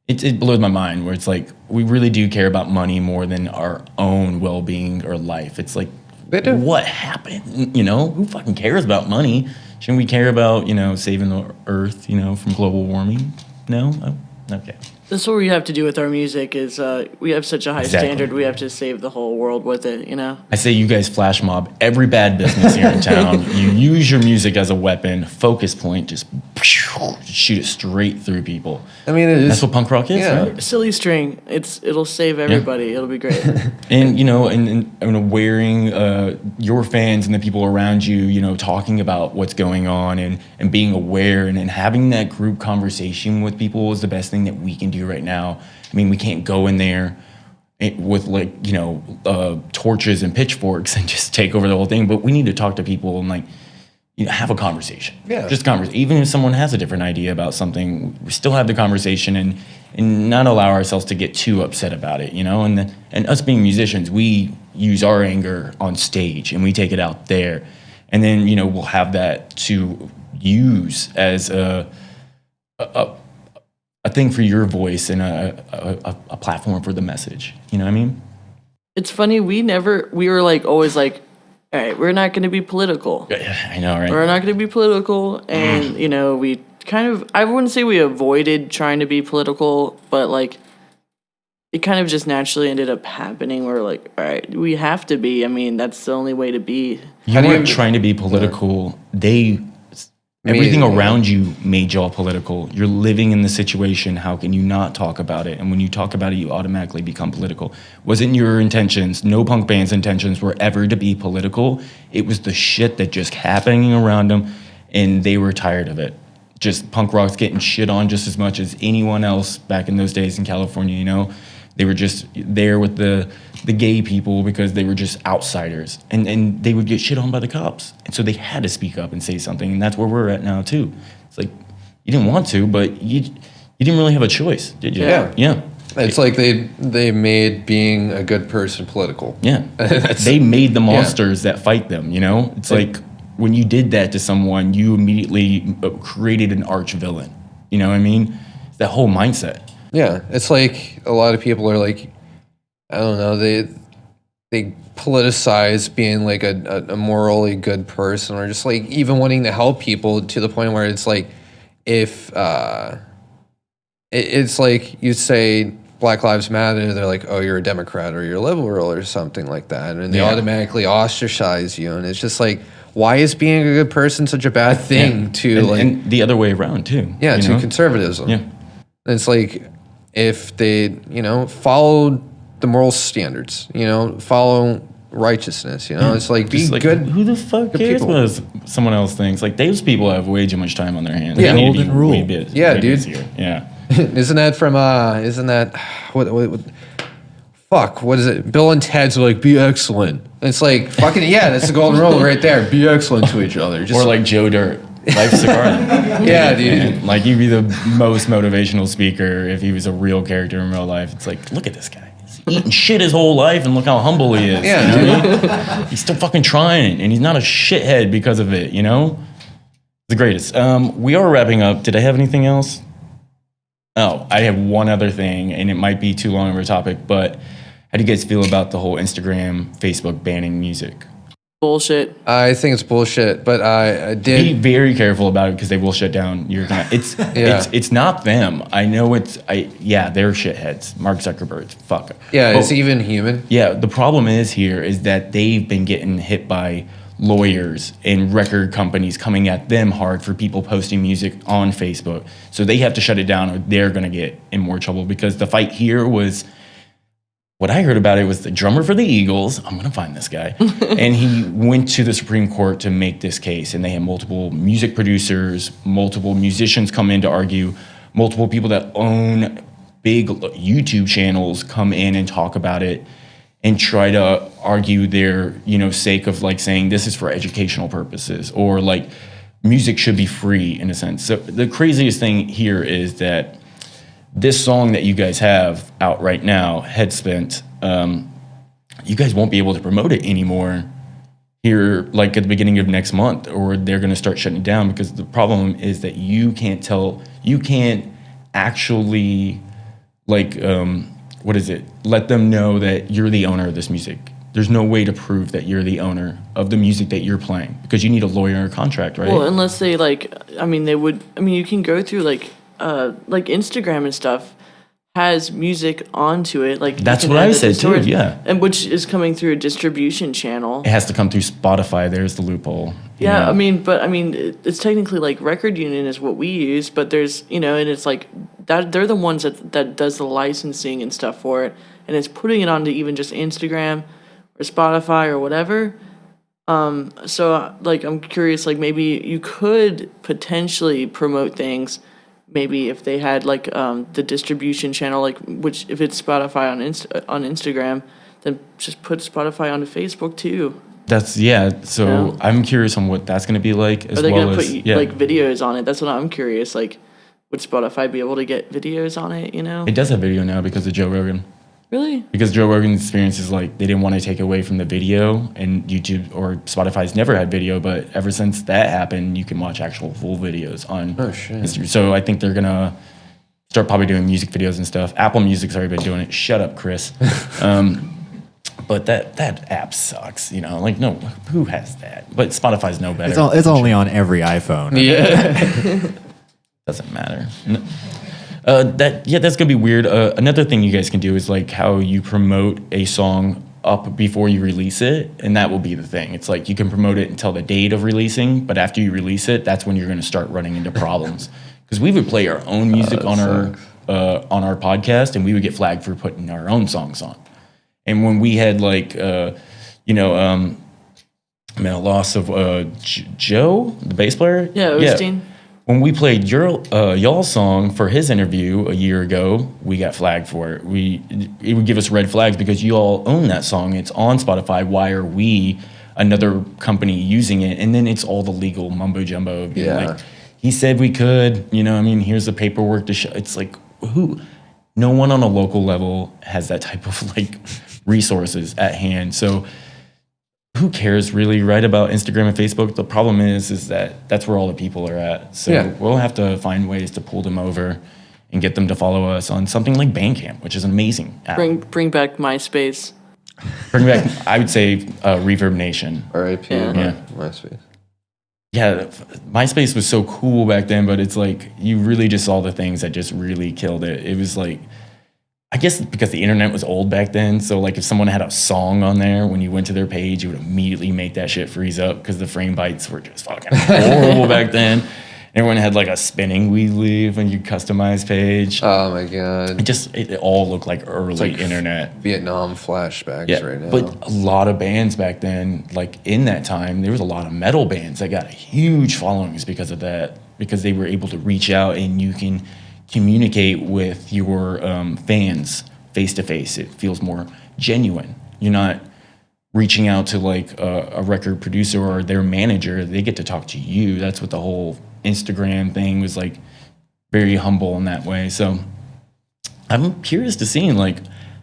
it blows my mind where it's like, we really do care about money more than our own well-being or life. It's like, what happened? Who fucking cares about money? Shouldn't we care about, saving the earth, from global warming? No? Oh, okay. That's what we have to do with our music is we have such a high standard. We have to save the whole world with it, I say you guys flash mob every bad business here in town. You use your music as a weapon, focus point, just shoot it straight through people. I mean, that's what punk rock is, right? Silly string. It'll save everybody. Yeah. It'll be great. And, and wearing your fans and the people around you, talking about what's going on and being aware and having that group conversation with people is the best thing that we can do right now. I mean, we can't go in there with torches and pitchforks and just take over the whole thing, but we need to talk to people and have a conversation. Yeah. Just conversation. Even if someone has a different idea about something, we still have the conversation and not allow ourselves to get too upset about it, And us being musicians, we use our anger on stage and we take it out there. And then, we'll have that to use as a thing for your voice and a platform for the message. You know what I mean? It's funny. We were always like, all right, we're not going to be political. I know, right? We're not going to be political. And, we kind of, I wouldn't say we avoided trying to be political, but it kind of just naturally ended up happening. We're like, all right, we have to be. I mean, that's the only way to be. You weren't trying to be political. Everything around you made y'all political. You're living in the situation. How can you not talk about it? And when you talk about it, you automatically become political. Wasn't your intentions, no punk band's intentions were ever to be political. It was the shit that just happening around them, and they were tired of it. Just punk rock's getting shit on just as much as anyone else back in those days in California, They were just there with the gay people because they were just outsiders. And they would get shit on by the cops. And so they had to speak up and say something. And that's where we're at now, too. It's like, you didn't want to, but you didn't really have a choice, did you? Yeah. It's like they made being a good person political. Yeah. They made the monsters that fight them, It's like when you did that to someone, you immediately created an arch villain. You know what I mean? It's that whole mindset. Yeah, it's like a lot of people are like, I don't know, they politicize being like a morally good person, or just like even wanting to help people to the point where it's like, if it's like you say Black Lives Matter, they're like, oh, you're a Democrat or you're a liberal or something like that, and they automatically ostracise you, and it's just like, why is being a good person such a bad thing and the other way around too? Yeah, to conservatism. Yeah, it's like, if they, follow the moral standards, follow righteousness, it's like, be good. Who the fuck cares what someone else thinks? Like, those people have way too much time on their hands. Yeah, golden rule. Yeah, dude. Busier. Yeah. Isn't that what is it? Bill and Ted's are like, be excellent. It's like, fucking, yeah, that's the golden rule right there. Be excellent to each other. Or like Joe Dirt. Life's a garden. Yeah, dude. Like, you'd be the most motivational speaker if he was a real character in real life. It's like, look at this guy. He's eating shit his whole life, and look how humble he is. Yeah, dude. He's still fucking trying, and he's not a shithead because of it, The greatest. We are wrapping up. Did I have anything else? Oh, I have one other thing, and it might be too long of a topic, but how do you guys feel about the whole Instagram, Facebook banning music? Bullshit. I think it's bullshit, but I did be very careful about it because they will shut down your account. It's not them. I know they're shitheads. Mark Zuckerberg, fuck. Yeah, it's even human. Yeah, the problem is that they've been getting hit by lawyers and record companies coming at them hard for people posting music on Facebook. So they have to shut it down, or they're gonna get in more trouble, because the fight here was. What I heard about it was the drummer for the Eagles. I'm going to find this guy. And he went to the Supreme Court to make this case. And they had multiple music producers, multiple musicians come in to argue, multiple people that own big YouTube channels come in and talk about it. and try to argue their, sake of like saying this is for educational purposes, or like music should be free in a sense. So the craziest thing here is that this song that you guys have out right now, Headspent, you guys won't be able to promote it anymore here, like at the beginning of next month, or they're going to start shutting it down, because the problem is that you can't actually, like, let them know that you're the owner of this music. There's no way to prove that you're the owner of the music that you're playing, because you need a lawyer or contract, right? Well, unless they you can go through like Instagram and stuff has music onto it. Like, that's what I said too, yeah. And which is coming through a distribution channel. It has to come through Spotify. There's the loophole. Yeah, it's technically like Record Union is what we use, but there's, and it's like that they're the ones that does the licensing and stuff for it, and it's putting it onto even just Instagram or Spotify or whatever. So like I'm curious, like maybe you could potentially promote things. Maybe if they had like the distribution channel, like which if it's Spotify on Instagram, then just put Spotify onto Facebook too. So I'm curious on what that's going to be like, as Are they well going to as put like videos on it? That's what I'm curious. Like, would Spotify be able to get videos on it? It does have video now because of Joe Rogan. Really? Because Joe Rogan's experience is like they didn't want to take away from the video, and YouTube or Spotify's never had video, but ever since that happened, you can watch actual full videos on Instagram. So I think they're gonna start probably doing music videos and stuff. Apple Music's already been doing it. Shut up, Chris. But that app sucks, like, no, who has that? But Spotify's no better. It's only on every iPhone. Yeah. Doesn't matter. That's gonna be weird. Another thing you guys can do is like how you promote a song up before you release it, and that will be the thing. It's like you can promote it until the date of releasing, but after you release it, that's when you're gonna start running into problems. Because we would play our own music on our podcast, and we would get flagged for putting our own songs on. And when we had like a loss of Joe, the bass player. Yeah, Osteen. Yeah. When we played y'all's song for his interview a year ago, we got flagged for it. It would give us red flags because you all own that song. It's on Spotify. Why are we, another company, using it? And then it's all the legal mumbo jumbo. Like, he said we could. Here's the paperwork to show. It's like, who? No one on a local level has that type of like resources at hand. So who cares really, right, about Instagram and Facebook? The problem is that that's where all the people are at. So we'll have to find ways to pull them over and get them to follow us on something like BANGcamp, which is an amazing app. Bring back MySpace. Bring back, I would say, Reverb Nation. R.I.P. MySpace. Yeah, MySpace was so cool back then, but it's like you really just saw the things that just really killed it. It was like, I guess because the internet was old back then, so like if someone had a song on there, when you went to their page, you would immediately make that shit freeze up because the frame bites were just fucking horrible back then. Everyone had like a spinning wheel leaf and you customize page. Oh my god! It all looked like early internet. Vietnam flashbacks right now. But a lot of bands back then, like in that time, there was a lot of metal bands that got huge followings because of that, because they were able to reach out and you can communicate with your fans face to face. It feels more genuine. You're not reaching out to like a record producer or their manager. They get to talk to you. That's what the whole Instagram thing was like, very humble in that way. So I'm curious to see like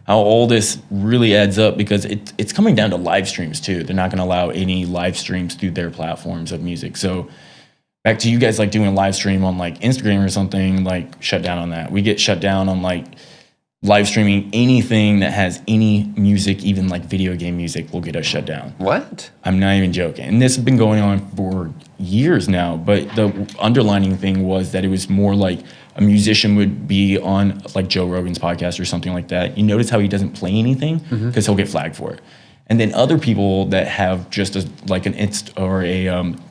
how all this really adds up, because it's coming down to live streams too. They're not going to allow any live streams through their platforms of music. So back to you guys like doing a live stream on like Instagram or something, like shut down on that. We get shut down on like live streaming anything that has any music, even like video game music, will get us shut down. What? I'm not even joking. And this has been going on for years now, but the underlining thing was that it was more like a musician would be on like Joe Rogan's podcast or something like that. You notice how he doesn't play anything because he'll get flagged for it. And then other people that have just an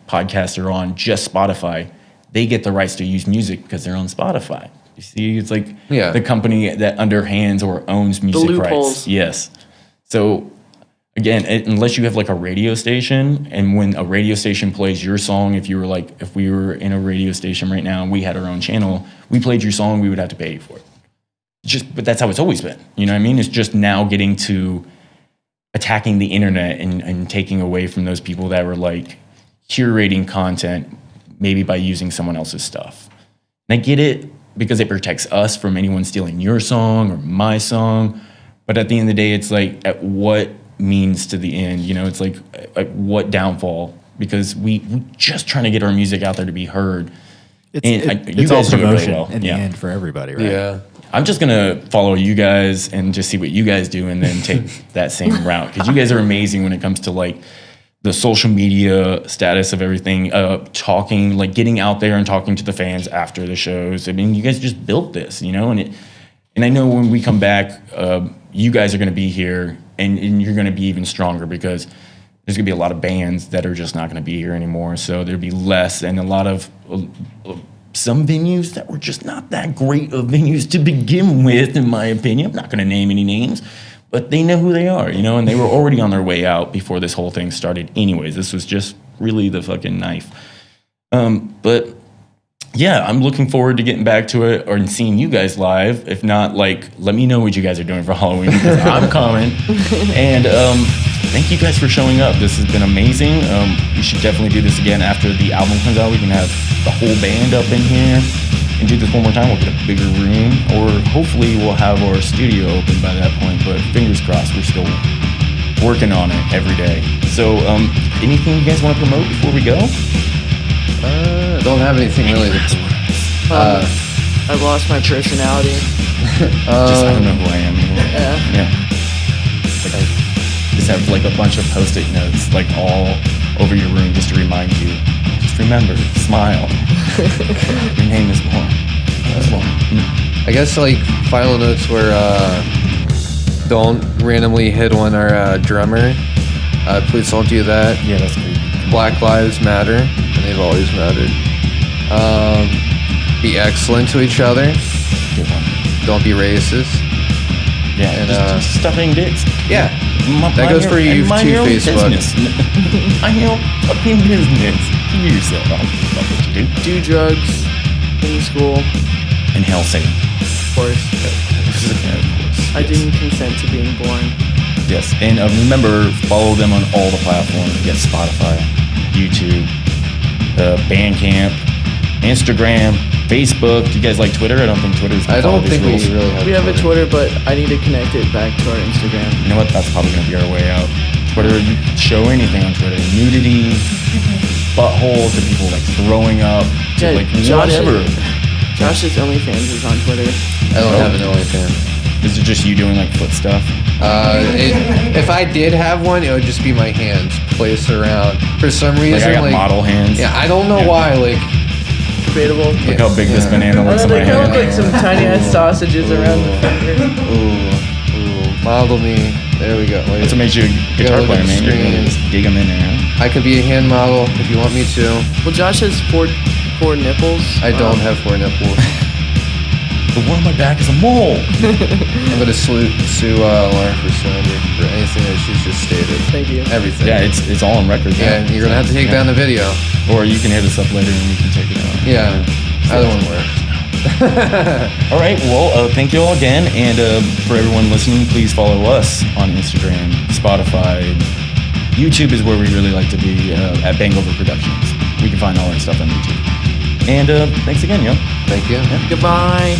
podcaster on just Spotify, they get the rights to use music because they're on Spotify. You see, it's like the company that underhands or owns music rights. Yes. So again, unless you have like a radio station, and when a radio station plays your song, if we were in a radio station right now and we had our own channel, we played your song, we would have to pay you for it. But that's how it's always been. You know what I mean? It's just now getting to attacking the internet and taking away from those people that were like curating content maybe by using someone else's stuff. And I get it because it protects us from anyone stealing your song or my song. But at the end of the day, it's like at what means to the end, you know, it's like at what downfall, because we just trying to get our music out there to be heard. It's all promotion in the end for everybody, right? Yeah. I'm just gonna follow you guys and just see what you guys do, and then take that same route, because you guys are amazing when it comes to like the social media status of everything, talking, like getting out there and talking to the fans after the shows. I mean, you guys just built this, you know, and I know when we come back, you guys are gonna be here, and you're gonna be even stronger, because there's gonna be a lot of bands that are just not gonna be here anymore. So there'll be less, and a lot of some venues that were just not that great of venues to begin with, in my opinion. I'm not going to name any names, but they know who they are, you know, and they were already on their way out before this whole thing started anyways. This was just really the fucking knife. But yeah, I'm looking forward to getting back to it and seeing you guys live. If not, like, let me know what you guys are doing for Halloween, because I'm coming. And thank you guys for showing up. This has been amazing. We should definitely do this again after the album comes out. We can have the whole band up in here and do this one more time. We'll get a bigger room, or hopefully we'll have our studio open by that point. But fingers crossed, we're still working on it every day. So anything you guys want to promote before we go? Don't have anything really. I've lost my personality. I don't know who I am anymore. Yeah. Like, just have like a bunch of Post-it notes like all over your room just to remind you. Just remember, smile. Your name is Lauren. I guess like final notes were don't randomly hit on our drummer. Please don't do that. Yeah, that's great. Black lives matter, and they've always mattered. Be excellent to each other. Good one. Don't be racist. Yeah, And, just stop being dicks. Yeah. That goes for you too, Facebook. Mind your fucking business. Keep to yourself. I don't fuck what you do. Do drugs in school, Inhale Satan. of course. I didn't consent to being born. Yes, and remember, follow them on all the platforms. You got Spotify, YouTube, Bandcamp, Instagram, Facebook. Do you guys like Twitter? I don't think Twitter's. I don't think we really have. We have a Twitter, but I need to connect it back to our Instagram. You know what? That's probably gonna be our way out. Twitter, you show anything on Twitter. Nudity, buttholes, to people like throwing up, to like whatever. Josh's OnlyFans is on Twitter. I don't have an OnlyFans. Is it just you doing like foot stuff? If I did have one, it would just be my hands placed around. For some reason, Like I got model hands. Yeah, I don't know why. Like, Debatable. Look how big this banana looks in my They kind of hand. look like some tiny ass sausages around the finger. ooh, model me. There we go. Wait. That's what makes you a guitar look player, at the man. You're screen. gonna just dig them in there. I could be a hand model if you want me to. Well, Josh has four nipples. I don't have 4 nipples. The one on my back is a mole. I'm gonna sue Lauren for slander for anything that she's just stated. Thank you. Everything. Yeah, it's all on record. Yeah, you're gonna have to take down the video. Or you can hit us up later and we can take it out. Yeah, either one works. All right. Well, thank you all again, and for everyone listening, please follow us on Instagram, Spotify, YouTube is where we really like to be at BANGover Productions. We can find all our stuff on YouTube. And thanks again, yo. Thank you. Goodbye.